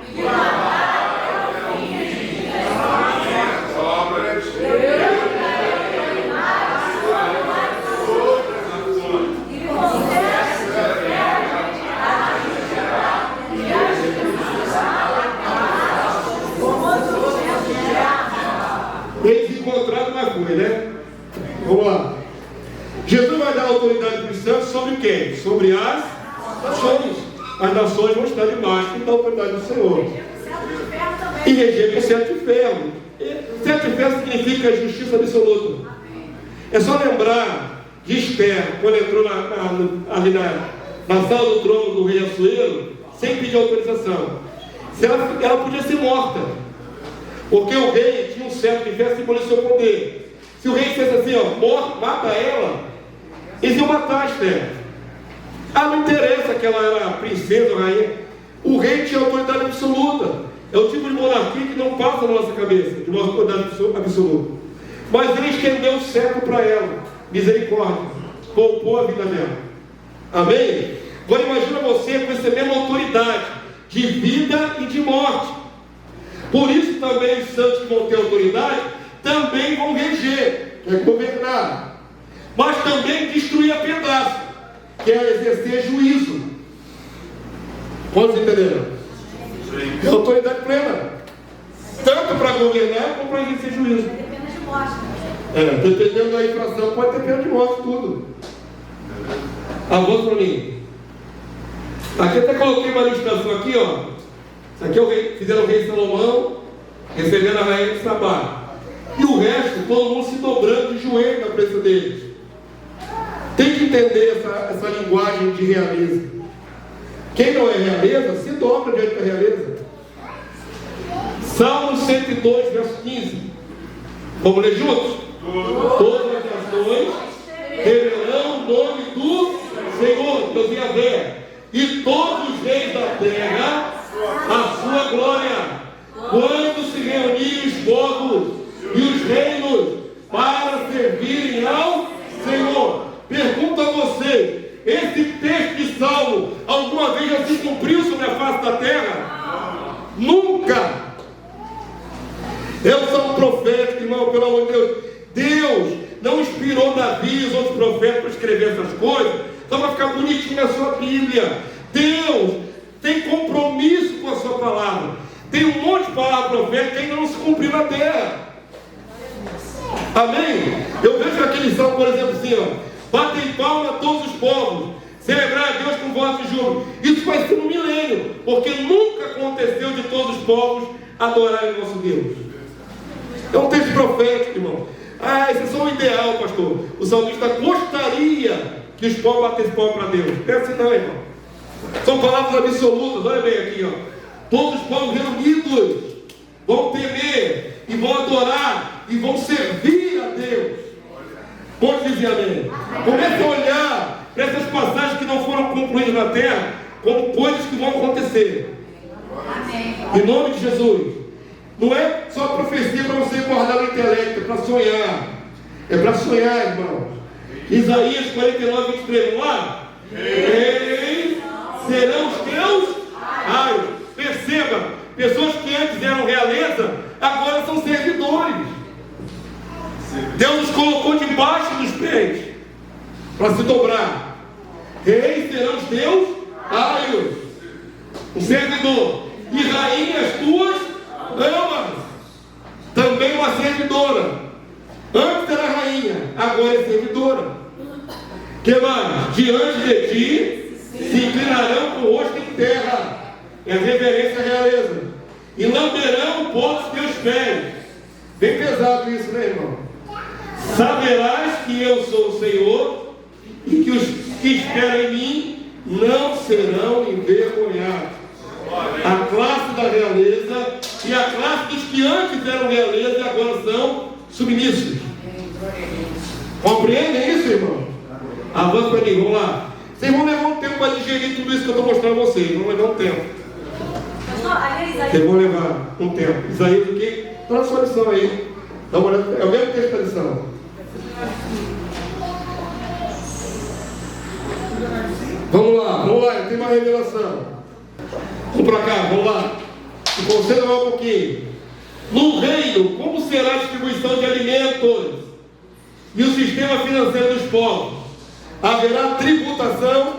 S2: e
S1: eles encontraram uma coisa, né? Vamos lá. Jesus vai dar autoridade para os santos sobre quem? Sobre as nações. As nações vão estar debaixo da autoridade do Senhor. E e reger com cetro de ferro. Cetro de ferro significa justiça absoluta. É só lembrar de Esther, quando entrou ali na sala do trono do rei Assuero, sem pedir autorização. Ela podia ser morta, porque o rei tinha um cetro de ferro, simbolizando seu poder. Se o rei dissesse assim, ó, mata ela, eles iam matar Esther. Não interessa que ela era princesa ou rainha. O rei tinha autoridade absoluta. É o tipo de monarquia que não passa na nossa cabeça, de uma autoridade absoluta. Mas ele estendeu o cetro para ela, misericórdia, poupou a vida dela. Amém? Agora imagina você com essa mesma autoridade de vida e de morte. Por isso também os santos que vão ter autoridade também vão reger, que é governar, mas também destruir a pedaço, que é exercer juízo. Quantos entenderam? É autoridade plena, tanto para governar como para exercer juízo.
S3: Depende de morte.
S1: Dependendo da infração, pode ter pena de morte, tudo. Avança para mim. Aqui até coloquei uma ilustração aqui, ó. Isso aqui é o rei, fizeram o rei Salomão recebendo a rainha de Sabá. E o resto, todo mundo se dobrando de joelho na presença deles. Tem que entender essa linguagem de realeza. Quem não é realeza, se dobra diante da realeza. Salmo 102, verso 15. Vamos ler juntos? Todas as nações revelarão o nome do Senhor, Deus Yahvé, e todos os reis da terra a sua glória, quando se reunirem os povos e os reinos para servirem ao Senhor. Pergunto a você, esse texto de Salmo alguma vez já se cumpriu sobre a face da terra? Nunca. Eu sou um profeta, irmão, pelo amor de Deus. Deus não inspirou Davi e os outros profetas para escrever essas coisas só para ficar bonitinho na sua Bíblia. Deus tem compromisso com a sua palavra. Tem um monte de palavra profética que ainda não se cumpriu na terra. Amém? Eu vejo aquele salmo, por exemplo, assim, ó: batem palma a todos os povos, celebrar a Deus com voz de júbilo. Isso vai ser no milênio, porque nunca aconteceu de todos os povos adorarem o nosso Deus. É um texto profético, irmão. Esse é só um ideal, pastor. O salmista gostaria que os povos batessem palma para Deus. Não é assim não, irmão. São palavras absolutas. Olha bem aqui, ó. Todos os povos reunidos vão temer e vão adorar e vão servir a Deus. Pode dizer amém? Comece a olhar para essas passagens que não foram concluídas na terra como coisas que vão acontecer.
S3: Amém.
S1: Em nome de Jesus. Não é só profecia para você guardar no intelecto, é para sonhar. É para sonhar, irmão. Isaías 49, 23, vamos lá? Reis serão os teus raios. Perceba, pessoas que antes eram realeza, agora são servidores. Deus nos colocou debaixo dos pés para se dobrar. Reis serão os teus raios. Um servidor. E rainhas tuas amas, também uma servidora. Antes era rainha, agora é servidora. Que mais? Diante de ti se inclinarão com o rosto em terra, é reverência à realeza, e lamberão o pó dos teus pés. Bem pesado isso, né, irmão? Saberás que eu sou o Senhor, e que os que esperam em mim não serão envergonhados. A classe da realeza e a classe dos que antes eram realeza e agora são submissos. Compreendem isso, irmão? Avança para mim, vamos lá. Vocês vão levar um tempo para digerir tudo isso que eu estou mostrando a vocês. Vão levar um tempo. Vocês vão levar um tempo. Isaías o quê? Está na sua lição aí. Dá uma olhada. É o mesmo texto da lição. Vamos lá, eu tenho uma revelação. Vamos para cá, vamos lá. Se concentra mais um pouquinho. No reino, como será a distribuição de alimentos e o sistema financeiro dos povos? Haverá tributação?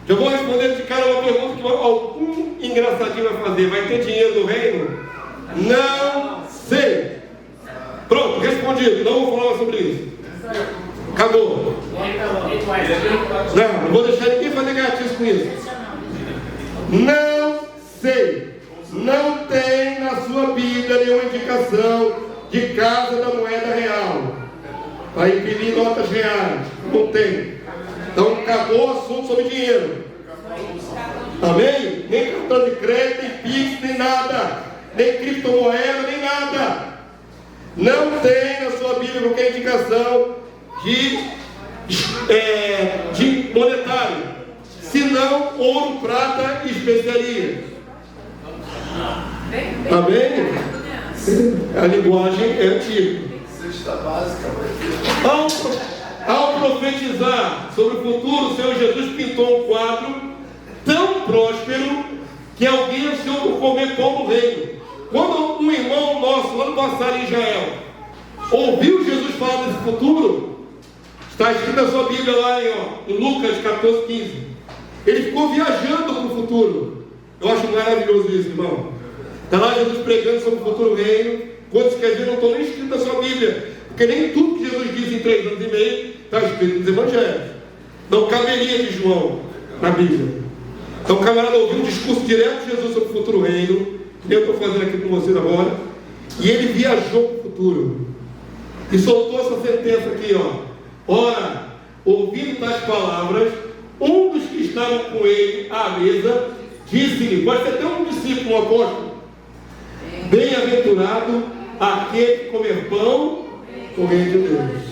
S1: Eu vou responder de cara uma pergunta que algum engraçadinho vai fazer. Vai ter dinheiro no reino? Não sei. Pronto, respondido. Não vou falar mais sobre isso. Acabou. Não vou deixar ninguém fazer gatice com isso. Não sei. Não tem na sua multiplicação de casa da moeda real, para impedir notas reais. Não tem. Então acabou o assunto sobre dinheiro. Amém? Nem cartão de crédito, nem Pix, nem nada. Nem criptomoeda, nem nada. Não tem na sua Bíblia qualquer indicação de monetário, senão ouro, prata e especiaria. Amém? A linguagem é antiga.
S2: Cesta básica vai ter.
S1: Ao profetizar sobre o futuro, o Senhor Jesus pintou um quadro tão próspero que alguém ansiou por comer pão no reino. Quando um irmão nosso, ano passado em Israel, ouviu Jesus falar desse futuro, está escrito na sua Bíblia lá em Lucas 14:15. Ele ficou viajando para o futuro. Eu acho maravilhoso isso, irmão. Está lá Jesus pregando sobre o futuro reino. Coisas que às vezes não estão nem escritas na sua Bíblia, porque nem tudo que Jesus disse em 3 anos e meio está escrito nos Evangelhos. Não caberia de João na Bíblia. Então o camarada ouviu um discurso direto de Jesus sobre o futuro reino, que eu estou fazendo aqui com vocês agora, e ele viajou para o futuro e soltou essa sentença aqui, ora, ouvindo tais palavras, um dos que estavam com ele à mesa disse-lhe, pode ser até um discípulo, um apóstolo, bem-aventurado aquele que comer pão com o reino de Deus.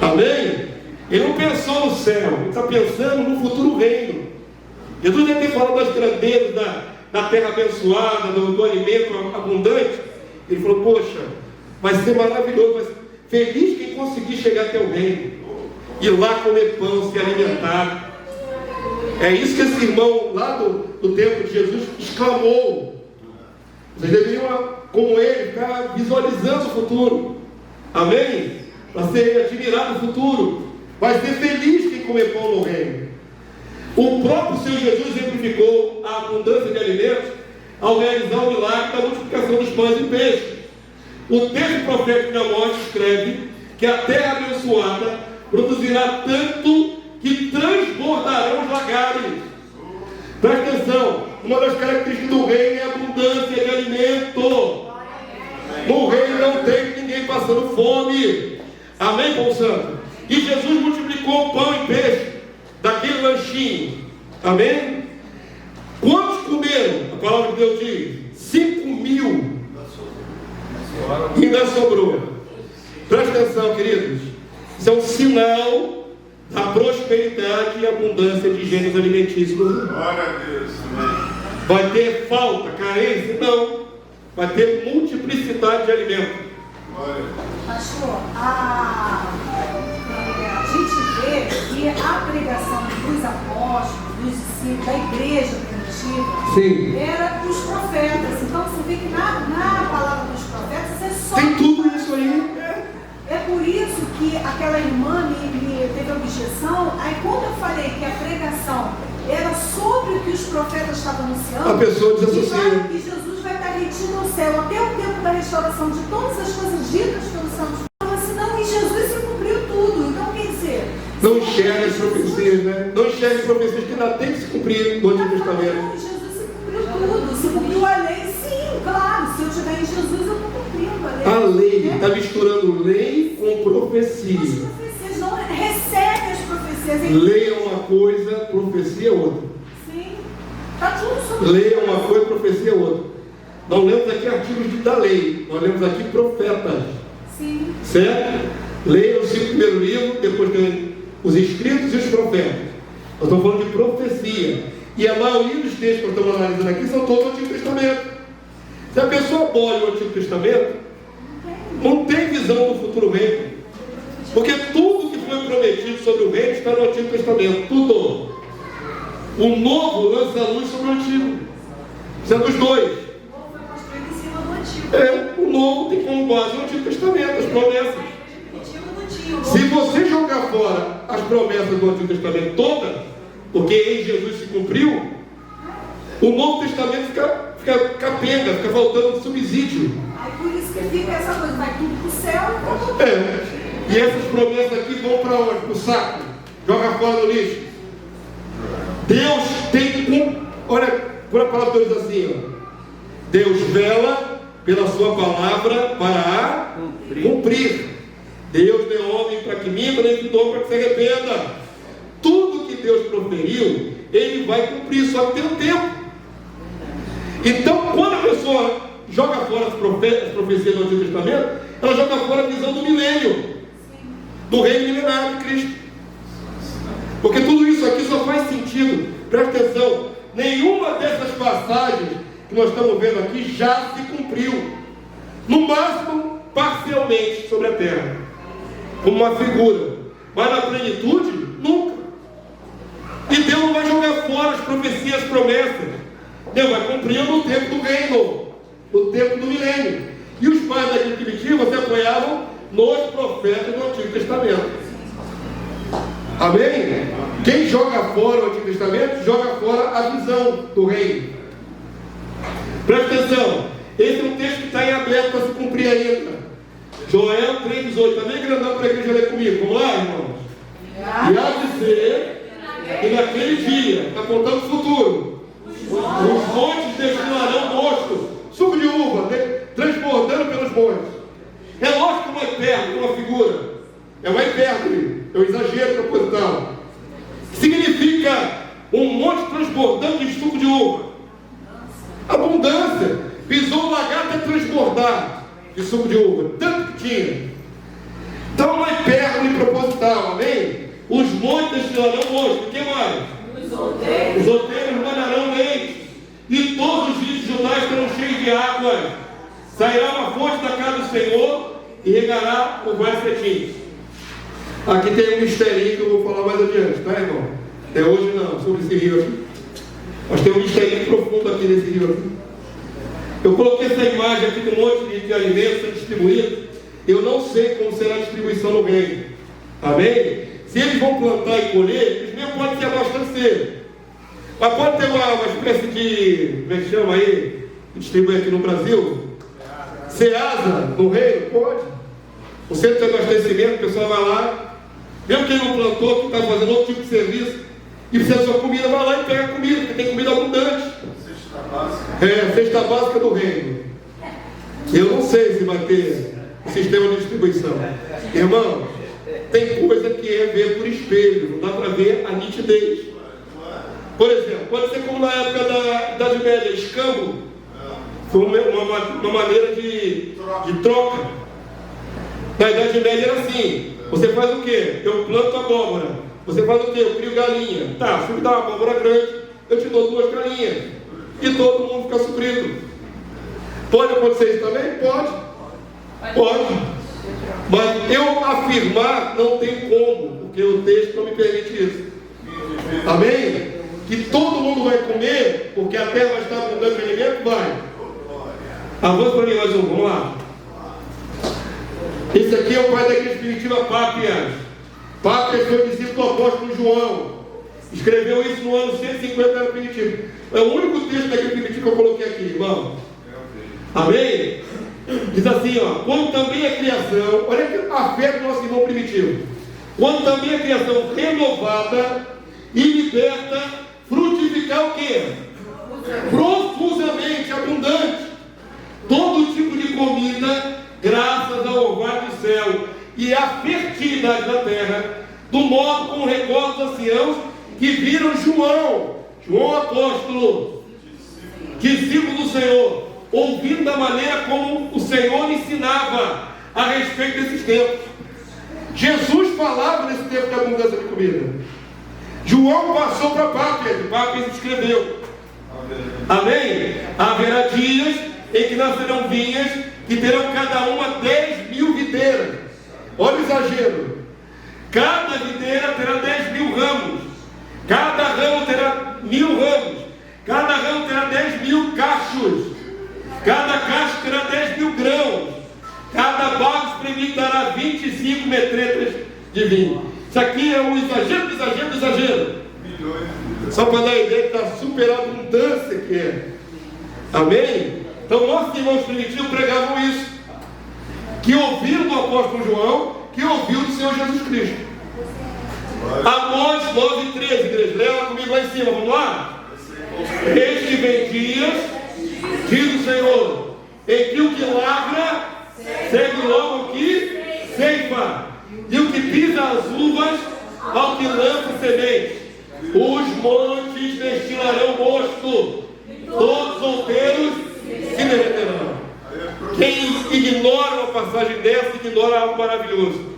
S1: Amém? Ele não pensou no céu, ele está pensando no futuro reino. Jesus deve ter falado das grandezas da terra abençoada, do alimento abundante. Ele falou, poxa, vai ser maravilhoso, mas feliz quem conseguir chegar até o reino, ir lá comer pão, se alimentar. É isso que esse irmão lá do tempo de Jesus exclamou. Vocês deveriam, como ele, ficar visualizando o futuro. Amém? Para ser admirado no futuro. Vai ser feliz quem comer pão no reino. O próprio Senhor Jesus exemplificou a abundância de alimentos ao realizar o milagre da multiplicação dos pães e peixes. O texto profético de Amós escreve que a terra abençoada produzirá tanto que transbordarão os lagares. Presta atenção, uma das características do reino é a abundância de alimento. No reino não tem ninguém passando fome. Amém, povo santo? E Jesus multiplicou o pão e peixe daquele lanchinho. Amém? Quantos comeram? A palavra de Deus diz 5.000. Ainda sobrou. Presta atenção, queridos. Isso é um sinal da prosperidade e abundância de gêneros alimentícios.
S2: Glória a Deus.
S1: Vai ter falta, carência? Não. Vai ter multiplicidade de alimentos.
S8: Pastor, a gente vê que a pregação dos apóstolos, dos discípulos, da igreja primitiva, era dos profetas. Então você vê que na palavra dos profetas é só.
S1: Tem tudo isso aí.
S8: É por isso que aquela irmã me teve objeção. Aí quando eu falei que a pregação era sobre o que os profetas estavam anunciando,
S1: a pessoa desassocia.
S8: Que Jesus vai estar retido no céu até o tempo da restauração de todas as coisas ditas pelos santos. Senão em Jesus se cumpriu tudo. Então quer dizer,
S1: não enxerga as profecias, né? Não enxerga as profecias que ainda tem que se cumprir no Antigo Testamento.
S8: Jesus se cumpriu tudo. Se cumpriu a lei, sim, claro. Se eu estiver em Jesus, eu estou cumprindo a lei.
S1: A lei está misturando lei com profecia.
S8: As profecias não recebem as profecias.
S1: Lei é uma coisa, profecia é outra.
S8: Sim. Está tudo sobre
S1: lei é uma coisa, profecia é outra. Não lemos aqui artigos da lei, nós lemos aqui profetas.
S8: Sim.
S1: Certo? Leia os 5 primeiros livros, depois tem os escritos e os profetas. Nós estamos falando de profecia. E a maioria dos textos que nós estamos analisando aqui são todos do Antigo Testamento. Se a pessoa abole o Antigo Testamento, não tem visão do futuro reino. Porque tudo que foi prometido sobre o reino está no Antigo Testamento. Tudo. O novo lança a luz sobre o Antigo. Isso é dos dois. O novo tem como base o Antigo Testamento, as promessas. Se você jogar fora as promessas do Antigo Testamento todas, porque em Jesus se cumpriu, o Novo Testamento fica capenga, fica faltando subsídio.
S8: Aí por isso que fica essa coisa, vai tudo pro céu.
S1: E essas promessas aqui vão para onde? Para o saco. Joga fora no lixo. Deus tem olha, por a palavra de Deus assim, Deus vela pela sua palavra para a cumprir. Deus deu homem para que minta, nem dom para que se arrependa. Tudo que Deus proferiu, Ele vai cumprir, só que tem um tempo. Então, quando a pessoa joga fora as profecias do Antigo Testamento, ela joga fora a visão do milênio, do reino milenário de Cristo. Porque tudo isso aqui só faz sentido, presta atenção, nenhuma dessas passagens que nós estamos vendo aqui já se cumpriu, no máximo parcialmente sobre a terra, como uma figura, mas na plenitude, nunca. E Deus não vai jogar fora as profecias, as promessas. Deus vai cumprir no tempo do reino, no tempo do milênio. E os pais da igreja primitiva se apoiavam nos profetas do Antigo Testamento. Amém? Quem joga fora o Antigo Testamento, joga fora a visão do reino. Presta atenção, esse é um texto que está em aberto para se cumprir ainda. Joel 3,18. Está bem grandão para a igreja ler comigo. Vamos lá, irmãos? E há de ser que naquele dia, está apontando o futuro, os montes destilarão mosto, suco de uva, transbordando pelos montes. É lógico que não é perto, uma figura. É mais perto, é um exagero proposital. Significa um monte transbordando de suco de uva. Abundância. Pisou o lagarto até transbordar de suco de uva. Tanto que tinha. Então não é perto nem proposital, amém? Os montes destilarão mosto. O que mais? Os outeiros manarão leite. E todos os rios de Judá estarão cheios de água. Sairá uma fonte da casa do Senhor e regará o vale Cetim. Aqui tem um misterinho que eu vou falar mais adiante, tá, irmão? É hoje não, sobre esse rio aqui. Mas tem um misterinho profundo aqui nesse rio aqui. Eu coloquei essa imagem aqui de um monte de alimentos sendo distribuídos. Eu não sei como será a distribuição no reino. Amém? Se eles vão plantar e colher, eles mesmo podem se abastecer. Mas pode ter uma espécie de, como é que chama aí, que distribui aqui no Brasil? Ceasa no reino? Pode. O centro de abastecimento, o pessoal vai lá, mesmo quem não plantou, que está fazendo outro tipo de serviço, e precisa da sua comida, vai lá e pega a comida, porque tem comida abundante. Cesta básica do reino. Eu não sei se vai ter um sistema de distribuição. Irmão, tem coisa que é ver por espelho, não dá para ver a nitidez. Por exemplo, pode ser como na época da Idade Média, escambo. Foi uma maneira de troca. Na Idade Média era assim. Você faz o quê? Eu planto abóbora. Você faz o quê? Eu crio galinha. Tá, se me dá uma abóbora grande, eu te dou 2 galinhas. E todo mundo fica suprido. Pode acontecer isso também? Pode. Mas eu afirmar não tem como, porque o texto não me permite isso. Amém? Que todo mundo vai comer, porque a terra vai estar abundante de alimento, vai. Avança para mim mais um, vamos lá. Esse aqui é o pai da igreja primitiva, Pápias. Pápias foi discípulo do apóstolo João. Escreveu isso no ano 150 da era primitiva. É o único texto da igreja primitiva que eu coloquei aqui, irmão. Amém? Diz assim, ó. Quando também a criação, olha aqui a fé do nosso irmão primitivo. Quando também a criação renovada e liberta, frutificar o quê? Profusamente, abundante. Todo tipo de comida, graças ao orvalho do céu e à fertilidade da terra, do modo como recorda os anciãos que viram João apóstolo, discípulo do Senhor, ouvindo da maneira como o Senhor ensinava a respeito desses tempos. Jesus falava nesse tempo de abundância de comida. João passou para Pápias escreveu. Amém? Haverá dias em que nascerão vinhas que terão cada uma 10.000 videiras. Olha o exagero. Cada videira terá 10.000 ramos. Cada ramo terá 1.000 ramos. Cada ramo terá 10.000 cachos. Cada cacho terá 10.000 grãos. Cada barro espremido dará 25 metretas de vinho. Isso aqui é um exagero. Só para dar a ideia que está super abundância que é. Amém? Então nossos irmãos primitivos pregavam isso. Que ouviram do apóstolo João, que ouviu do Senhor Jesus Cristo. Amós 9:13, igreja. Leia lá comigo lá em cima, vamos lá? Eis que vem dias, diz o Senhor, em que o que lavra segue logo o que ceifa, e o que pisa as uvas ao que lança semente. Os montes destilarão mosto, todos solteiros se derreterão. Quem ignora uma passagem dessa, ignora algo maravilhoso.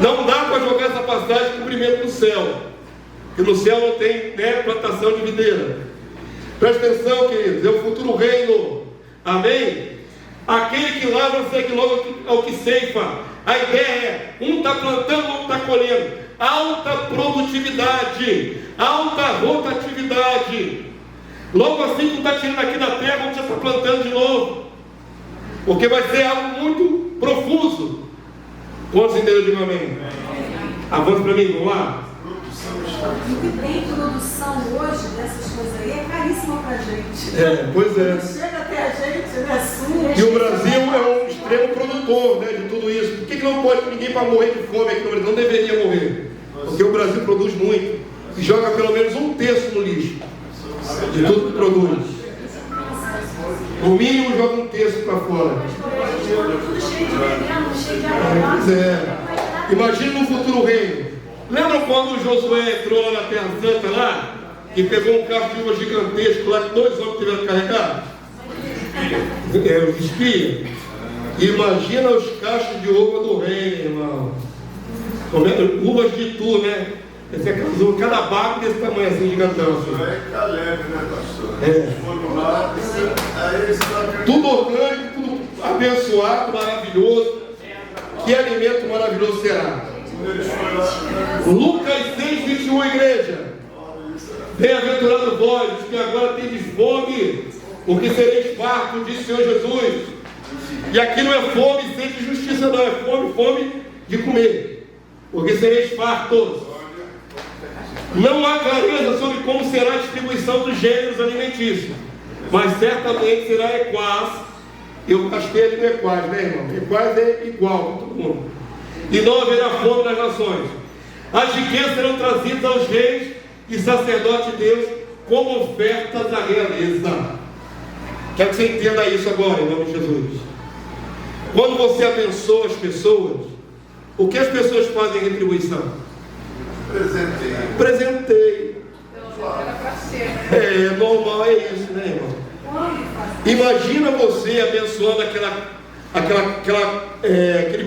S1: Não dá para jogar essa passagem com cumprimento no céu, porque no céu não tem plantação de videira. Presta atenção, queridos, é o futuro reino. Amém? Aquele que lavra segue logo ao que ceifa. A ideia é, um está plantando, outro está colhendo. Alta produtividade, alta rotatividade. Logo assim que está tirando aqui da terra, vamos já está plantando de novo, porque vai ser algo muito profuso. Quantos entenderam? Digo amém. Avança para mim, vamos lá.
S8: O que tem produção hoje dessas coisas aí é caríssima pra gente.
S1: Pois é.
S8: Chega até a gente, né?
S1: E o Brasil é um extremo produtor, né, de tudo isso. Por que não pode ninguém para morrer de fome aqui no Brasil? Não deveria morrer. Porque o Brasil produz muito e joga pelo menos 1/3 no lixo de tudo que produz. No mínimo joga 1/3 para fora.
S3: Tudo cheio de veneno, cheio de água.
S1: Imagina no futuro reino. Lembra quando Josué entrou lá na Terra Santa lá e pegou um carro de uva gigantesco lá que 2 homens tiveram que carregar? Os espias. Imagina os cachos de uva do reino, irmão. Uvas de tu, né? Esse é cada barco desse tamanho assim, gigantão. Assim.
S2: É Caleb, né, pastor? Foram lá,
S1: tudo orgânico, tudo abençoado, maravilhoso. Que alimento maravilhoso será? Lucas 6:21, igreja. Bem-aventurado vós, que agora tendes fome, porque sereis fartos, disse o Senhor Jesus. E aqui não é fome e sede de justiça, não, é fome de comer, porque sereis fartos. Não há clareza sobre como será a distribuição dos gêneros alimentícios, mas certamente será equaz. Eu gastei ali no equaz, né, irmão? Equaz é igual para todo mundo. E não haverá fome nas nações. As riquezas serão trazidas aos reis e sacerdotes de Deus como ofertas à realeza. Quero que você entenda isso agora, em nome de Jesus. Quando você abençoa as pessoas, o que as pessoas fazem em retribuição? Presentei. É normal, é isso, né, irmão? Imagina você abençoando aquele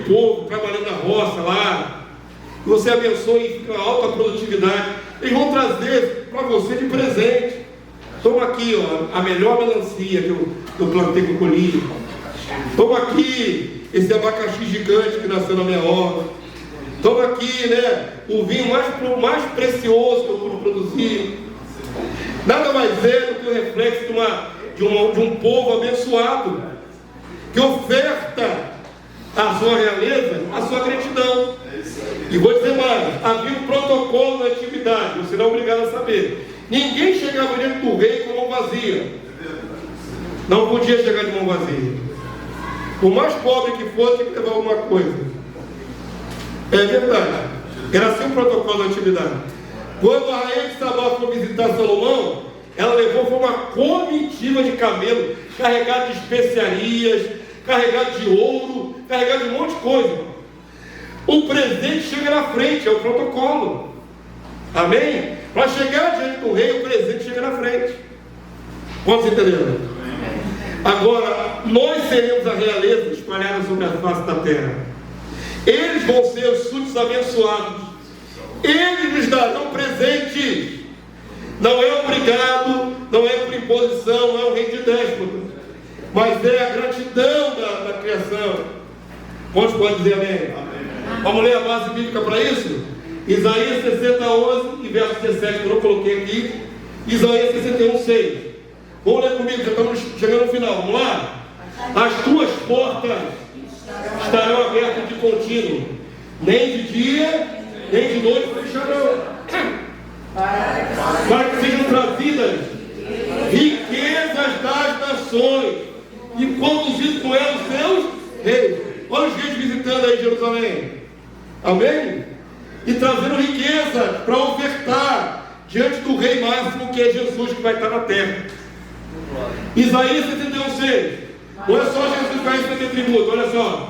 S1: povo trabalhando na roça lá. Você abençoa e fica alta produtividade. Eles vão trazer para você de presente. Toma aqui, ó, a melhor melancia que eu plantei com colhi. Toma aqui esse abacaxi gigante que nasceu na minha horta. Toma aqui, né, o vinho mais precioso que eu pude produzir. Nada mais é do que o reflexo de um povo abençoado, que oferta à sua realeza a sua gratidão. E vou dizer mais, havia um protocolo na atividade, você não é obrigado a saber. Ninguém chegava diante do rei com mão vazia. Não podia chegar de mão vazia. Por mais pobre que fosse, tinha que levar alguma coisa. É verdade. Era assim o protocolo da atividade. Quando a rainha de Sabá foi visitar Salomão, ela levou uma comitiva de camelo, carregado de especiarias, carregado de ouro, carregado de um monte de coisa. O presente chega na frente, é o protocolo. Amém? Para chegar diante do rei, o presente chega na frente. Quantos entenderam? Agora, nós seremos a realeza espalhada sobre a face da terra. Eles vão ser os súditos abençoados. Eles nos darão presentes. Não é obrigado, não é por imposição, não é um rei de déspota, mas é a gratidão da criação. Quantos podem dizer amém? Amém? Vamos ler a base bíblica para isso? Isaías 60:11 e verso 17, que eu não coloquei aqui. Isaías 61:6. Vamos ler comigo, já estamos chegando no final. Vamos lá? As tuas portas estarão abertas de contínuo, nem de dia, nem de noite fecharão, para que sejam trazidas riquezas das nações e conduzidos com elas os seus reis. Olha os reis visitando aí Jerusalém. Amém? E trazendo riqueza para ofertar diante do rei máximo, que é Jesus, que vai estar na terra. Isaías 61:6. Olha só, Jesus vai receber tributo, olha só.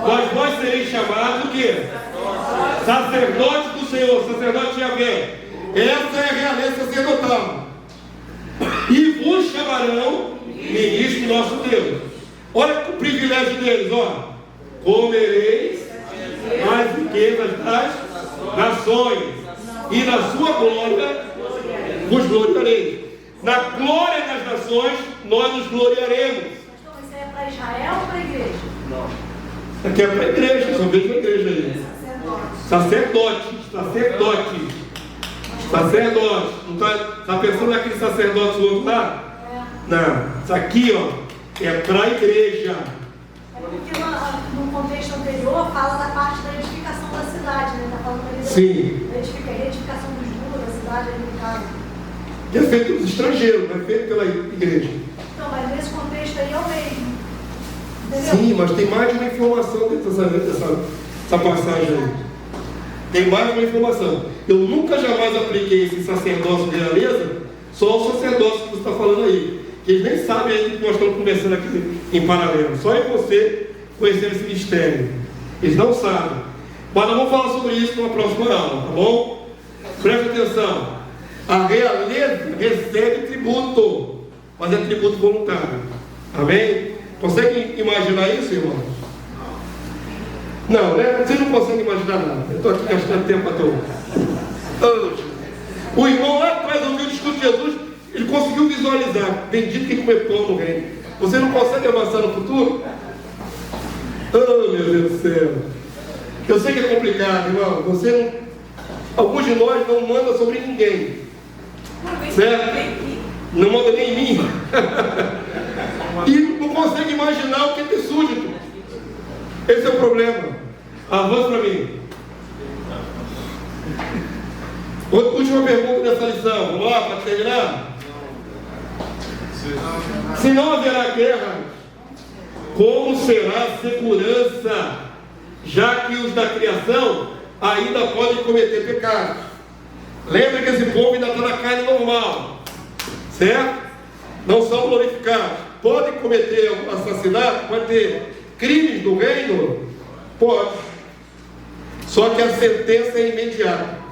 S1: Mas vós sereis chamados o quê? Sacerdote do Senhor, sacerdote de Yahvé. Essa é a realeza sacerdotal. E vos chamarão ministro nosso Deus. Olha o privilégio deles, ó. Comereis as riquezas das nações, e na sua glória vos gloriareis. Na glória das nações nós nos gloriaremos.
S3: Então, isso é para Israel ou para a igreja?
S1: Não. Aqui é para a igreja, só vejo a igreja aí. Sacerdote. Não tá pensando naquele sacerdote do outro lado? Não. Isso aqui, ó, é para a igreja.
S3: É porque no contexto anterior fala da parte da edificação da cidade, né? Está falando ali
S1: Sim.
S3: da edificação dos muros, da cidade ali no caso.
S1: Que é feito pelos estrangeiros, não é feito pela igreja.
S3: Então, mas nesse contexto aí é o mesmo. Entendeu?
S1: Sim, mas tem mais de uma informação dentro dessa passagem aí. Tem mais de uma informação. Eu nunca jamais apliquei esse sacerdócio de realeza só ao sacerdócio que você está falando aí. Que eles nem sabem ainda que nós estamos conversando aqui em paralelo. Só eu e você conhecendo esse mistério. Eles não sabem. Mas nós vamos falar sobre isso numa próxima aula, tá bom? Preste atenção. A realeza recebe tributo, mas é tributo voluntário. Amém? Consegue imaginar isso, irmãos? Não, né? Vocês não conseguem imaginar nada. Eu estou aqui gastando tempo à toa. O irmão lá atrás ouviu o discurso de Jesus, ele conseguiu visualizar. Bendito quem comer pão no reino. Você não consegue avançar no futuro? Oh, meu Deus do céu. Eu sei que é complicado, irmão. Você não... Alguns de nós não mandam sobre ninguém. Certo? Não manda nem em mim. E não consegue imaginar o que é ter súdito. Esse é o problema. Avança para mim. Última pergunta dessa lição. Vamos lá, para terminar? Se não haverá guerra, como será a segurança, já que os da criação ainda podem cometer pecados? Lembra que esse povo ainda está na carne normal, certo? Não são glorificados. Podem cometer assassinato, pode ter crimes do reino? Pode. Só que a sentença é imediata.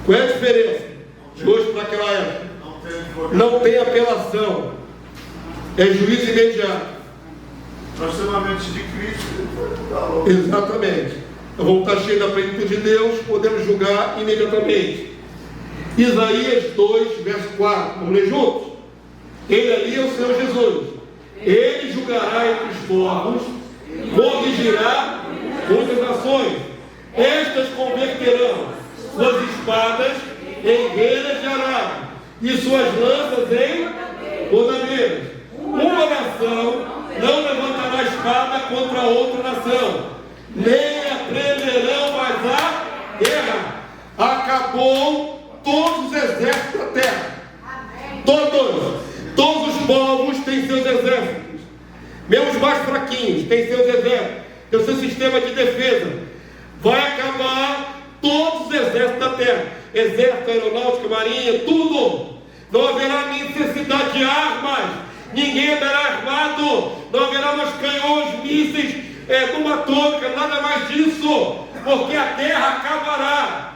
S1: Qual é a diferença de hoje para aquela época? Não tem apelação. É juízo imediato.
S2: Nós temos a mente de Cristo.
S1: Exatamente. Então vamos estar cheios da plenitude de Deus, podemos julgar imediatamente. Isaías 2, verso 4. Vamos ler juntos? Ele ali é o Senhor Jesus. Ele julgará entre os povos, corrigirá muitas nações. Estas converterão suas espadas em reinas de arado e suas lanças em rodadeiras. Uma nação não levantará espada contra outra nação, nem aprenderão mais a guerra. Acabou todos os exércitos da terra. Todos os povos têm seus exércitos. Mesmo os mais fraquinhos têm seus exércitos, tem o seu sistema de defesa. Vai acabar todos os exércitos da terra. Exército, aeronáutica, marinha, tudo. Não haverá necessidade de armas. Ninguém andará armado. Não haverá mais canhões, mísseis, bomba atômica, nada mais disso. Porque a terra acabará.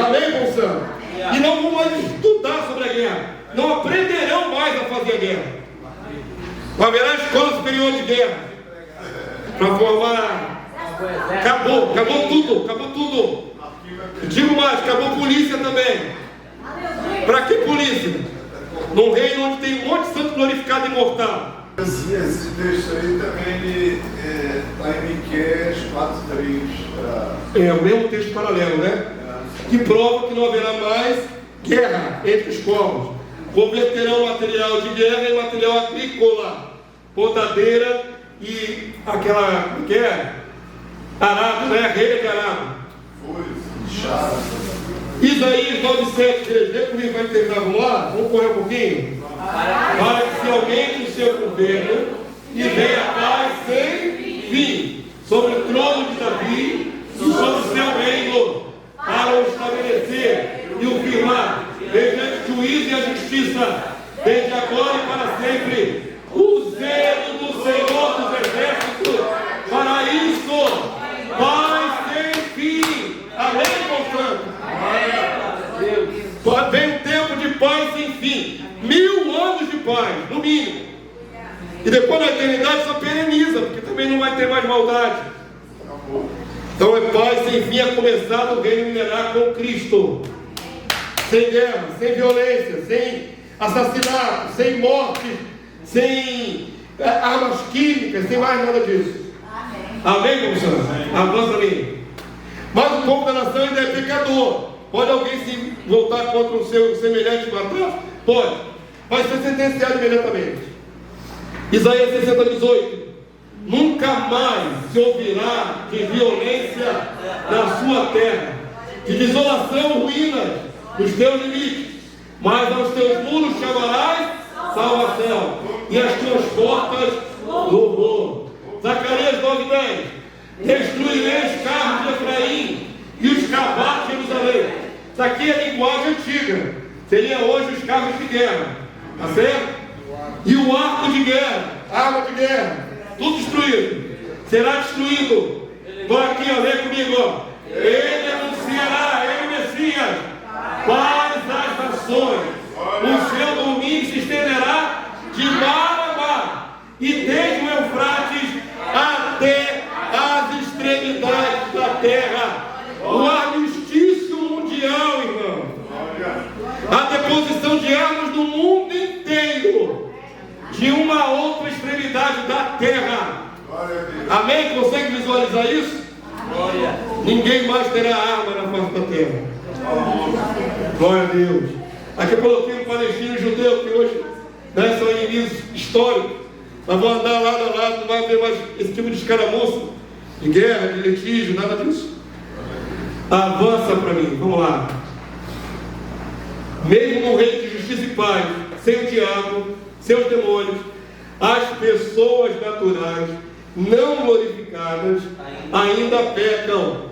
S1: Amém, moção? E não vão mais estudar sobre a guerra. Não aprenderão mais a fazer a guerra. Não haverá escola superior de guerra para formar. Acabou tudo. Digo mais, acabou a polícia também. Para que polícia? Num reino onde tem um monte de santo glorificado e imortal.
S2: Esse texto aí também está em Miqueias 4:3.
S1: É o mesmo texto paralelo, né? Que prova que não haverá mais guerra entre os povos. Converterão material de guerra em material agrícola, podadeira e aquela que é arado, né? Reira de arado. Isaías 9:7, vê comigo, vai terminar, vamos lá? Vamos correr um pouquinho? Para que se alguém do seu governo e venha a paz sem fim sobre o trono de Davi e sobre o seu reino, para o estabelecer e o firmar mediante o juízo e a justiça, desde agora e para sempre. O selo do Senhor dos Exércitos para isso. Paz sem fim. Amém, portanto? Vem um tempo de paz sem fim. 1000 anos de paz, no mínimo. E depois na eternidade só pereniza, porque também não vai ter mais maldade. Então é paz sem fim, a começar no reino milenar com Cristo. Sem guerra, sem violência, sem assassinato, sem morte, sem armas químicas, sem mais nada disso. Amém, professor? Avança ali. Mas o povo da nação ainda é pecador. Pode alguém se voltar contra o seu semelhante e matar? Pode. Vai ser sentenciado imediatamente. Isaías 60:18. Nunca mais se ouvirá de violência na sua terra, de desolação, ruínas nos teus limites, mas aos teus muros chamarás salvação, e às tuas portas louvor. Zacarias 9:10. Destruirei os carros de Efraim e os cavalos de Jerusalém. Isso aqui é linguagem antiga. Seria hoje os carros de guerra. Tá certo? E o arco de guerra, arma de guerra, tudo destruído. Será destruído. Vou aqui, ó, lê comigo, ó. Ele anunciará, ele Messias, paz às nações. O seu domínio se estenderá de mar a mar, e desde o Eufrates até as extremidades da terra. O armistício mundial, irmão. A deposição de armas no mundo inteiro, de uma outra extremidade da terra. Amém? Consegue visualizar isso? Ninguém mais terá arma na face da terra. Glória a Deus. Aqui eu coloquei um palestino e judeu, que hoje são inimigos históricos. Mas vão andar lado a lado, não vai haver mais esse tipo de escaramuça, de guerra, de litígio, nada disso. Avança para mim, vamos lá. Mesmo no reino de justiça e paz, sem o diabo, seus demônios, as pessoas naturais não glorificadas ainda pecam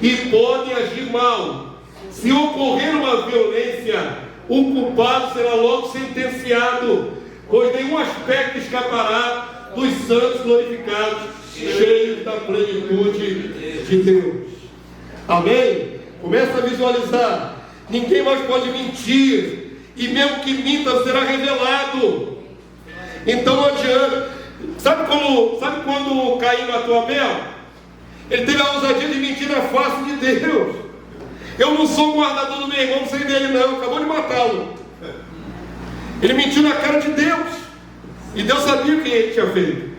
S1: e podem agir mal. Se ocorrer uma violência, o culpado será logo sentenciado, pois nenhum aspecto escapará dos santos glorificados, cheios da plenitude de Deus. Amém? Começa a visualizar. Ninguém mais pode mentir, e mesmo que minta será revelado. Então não adianta. Sabe quando Caim matou Abel? Ele teve a ousadia de mentir na face de Deus. Eu não sou o guardador do meu irmão, não sei dele não, acabou de matá-lo. Ele mentiu na cara de Deus, e Deus sabia o que ele tinha feito.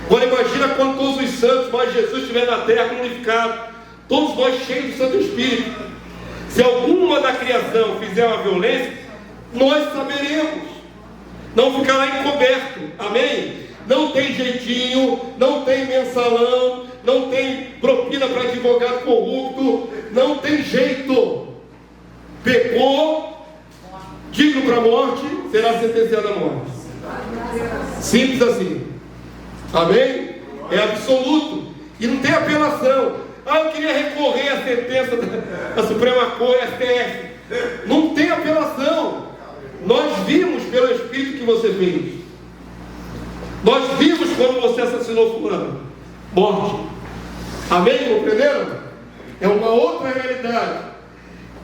S1: Agora imagina quando todos os santos, mas Jesus estiver na terra glorificado, todos nós cheios do Santo Espírito. Se alguma da criação fizer uma violência, nós saberemos. Não ficará encoberto. Amém? Não tem jeitinho, não tem mensalão, não tem propina para advogado corrupto, não tem jeito. Pecou, digno para a morte, será sentenciado à morte. Simples assim. Amém? É absoluto. E não tem apelação. Eu queria recorrer à sentença da Suprema Corte, STF. Não tem apelação. Nós vimos pelo Espírito que você fez. Nós vimos como você assassinou fulano. Morte. Amém? Compreenderam? É uma outra realidade.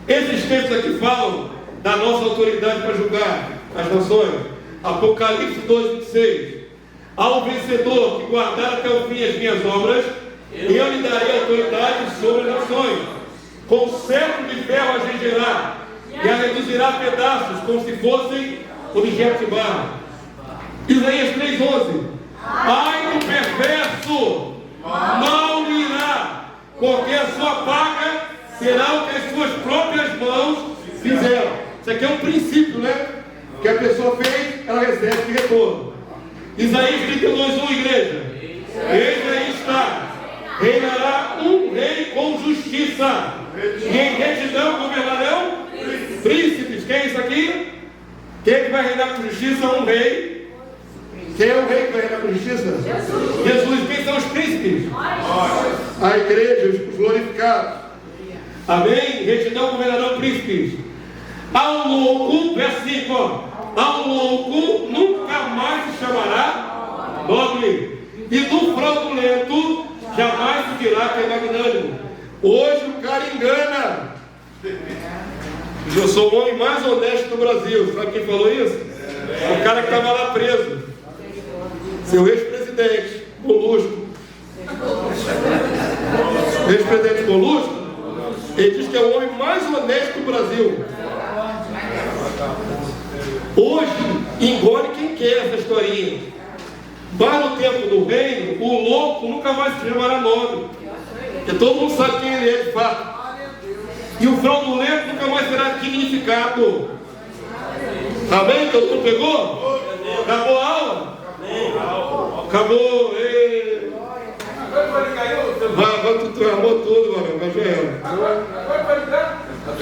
S1: Esses textos aqui falam da nossa autoridade para julgar as nações. Apocalipse 2:26. Ao vencedor que guardar até o fim as minhas obras, eu lhe darei autoridade sobre as nações. Com cetro de ferro a regerá, e a reduzirá a pedaços, como se fossem objetos de barro. Isaías 3:11. Ai do perverso, mal lhe irá, porque a sua paga será o que as suas próprias mãos fizeram. Isso aqui é um princípio, né? Que a pessoa fez, ela recebe de retorno. Isaías 32:1, igreja. Eis aí está. Reinará um rei com justiça, e em retidão governarão príncipes. Quem é isso aqui? Quem é que vai reinar com justiça? Um rei. Quem é o rei que vai reinar com justiça? Jesus. Quem são os príncipes? A igreja, os glorificados. Amém? Em retidão governarão príncipes. Ao louco, verso 5, ao louco nunca mais se chamará E do fraudulento jamais se dirá que é magnânimo. Hoje o cara engana. Eu sou o homem mais honesto do Brasil. Sabe quem falou isso? O cara que estava lá preso. Seu ex-presidente, Molusco. Ex-presidente Molusco, ele diz que é o homem mais honesto do Brasil. Hoje, engole quem quer essa historinha. Mas no tempo do reino, o louco nunca mais se chamará nome. Porque todo mundo sabe quem ele é de fato. E o fraudulento nunca mais será dignificado. Amém? Todo mundo pegou? Acabou a aula? Acabou. Vai, tu armou tudo, mano.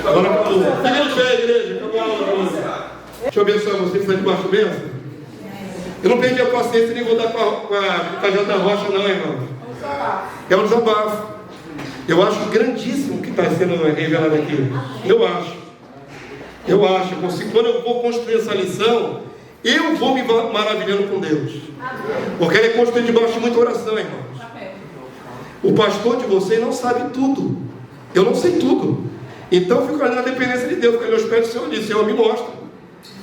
S1: Agora acabou. Fica de pé, igreja. Acabou a aula. Deixa eu abençoar você que está debaixo do bênção. Eu não perdi a paciência nem vou dar com a cajada da rocha, não, irmão. É um desabafo. Eu acho grandíssimo o que está sendo revelado aqui. Eu acho. Quando eu vou construir essa lição, eu vou me maravilhando com Deus. Porque ela é construída debaixo de muita oração, irmãos. O pastor de vocês não sabe tudo. Eu não sei tudo. Então eu fico ali na dependência de Deus. Porque eu espero que o Senhor diz: Senhor, me mostra.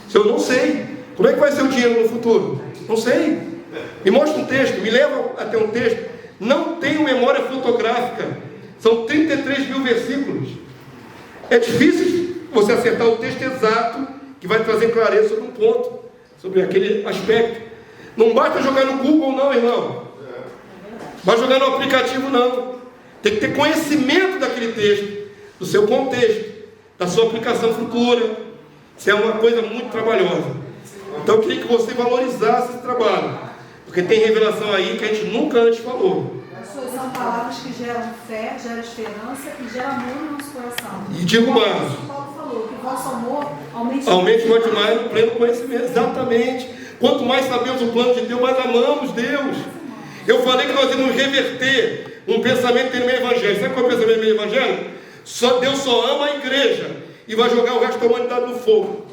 S1: Senhor, não sei. Como é que vai ser o dinheiro no futuro? Não sei. Me mostra um texto. Me leva até um texto. Não tenho memória fotográfica. São 33 mil versículos. É difícil você acertar o texto exato que vai trazer clareza sobre um ponto, sobre aquele aspecto. Não basta jogar no Google, não, irmão. Vai jogar no aplicativo, não. Tem que ter conhecimento daquele texto, do seu contexto, da sua aplicação futura. Isso é uma coisa muito trabalhosa. Então eu queria que você valorizasse esse trabalho, porque tem revelação aí que a gente nunca antes falou.
S8: São palavras que geram fé, geram esperança e geram amor no nosso coração.
S1: E digo mais:
S8: o Paulo falou que o vosso amor
S1: aumente muito mais no pleno conhecimento. Exatamente. Quanto mais sabemos o plano de Deus, mais amamos Deus. Eu falei que nós íamos reverter um pensamento no meio evangélico. Sabe qual é o pensamento no meio evangélico? Deus só ama a igreja e vai jogar o resto da humanidade no fogo.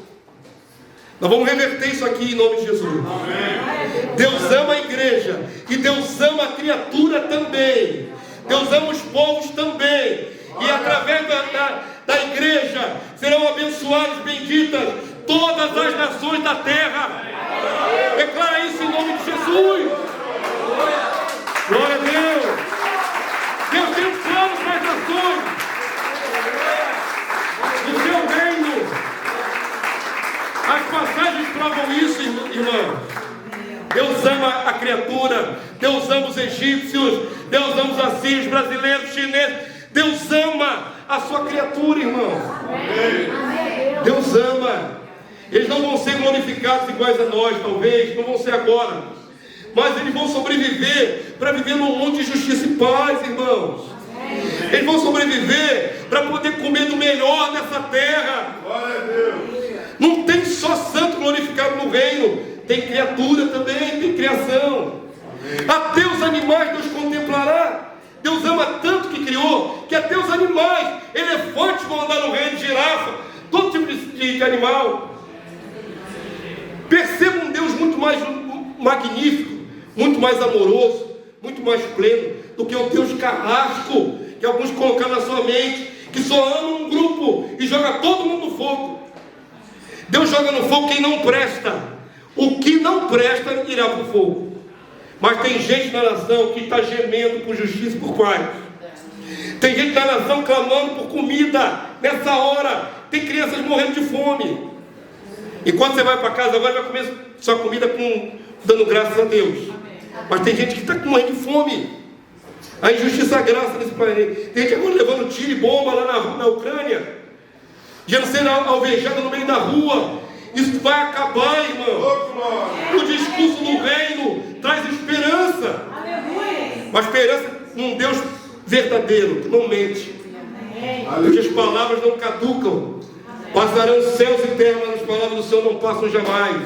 S1: Nós vamos reverter isso aqui em nome de Jesus. Amém. Deus ama a igreja e Deus ama a criatura também. Deus ama os povos também. E através da igreja serão abençoadas, benditas todas as nações da terra. Declara isso em nome de Jesus. Glória a Deus. Deus tem um plano para as nações. O seu reino. As passagens provam isso, irmãos. Deus ama a criatura. Deus ama os egípcios. Deus ama os assírios, brasileiros, chineses. Deus ama a sua criatura, irmãos. Deus ama. Eles não vão ser glorificados iguais a nós, talvez. Não vão ser agora. Mas eles vão sobreviver para viver num mundo de justiça e paz, irmãos. Eles vão sobreviver para poder comer do melhor dessa terra.
S2: Glória a Deus.
S1: Não tem só santo glorificado no reino, tem criatura também, tem criação. Até os animais Deus contemplará. Deus ama tanto que criou, que até os animais, elefantes vão andar no reino, girafa, todo tipo de animal. Perceba um Deus muito mais magnífico, muito mais amoroso, muito mais pleno do que o Deus carrasco que alguns colocaram na sua mente, que só ama um grupo e joga todo mundo no fogo. Deus joga no fogo quem não presta. O que não presta irá para o fogo. Mas tem gente na nação que está gemendo por justiça e por paz. Tem gente na nação clamando por comida. Nessa hora, tem crianças morrendo de fome. E quando você vai para casa agora, vai comer sua comida dando graças a Deus. Mas tem gente que está morrendo de fome. A injustiça é graça nesse planeta. Tem gente agora levando tiro e bomba lá na Ucrânia. Já sendo alvejada no meio da rua. Isso vai acabar, irmão. O discurso do reino traz esperança. Uma esperança num Deus verdadeiro, que não mente. Porque as palavras não caducam. Passarão céus e terra, mas as palavras do Senhor não passam jamais.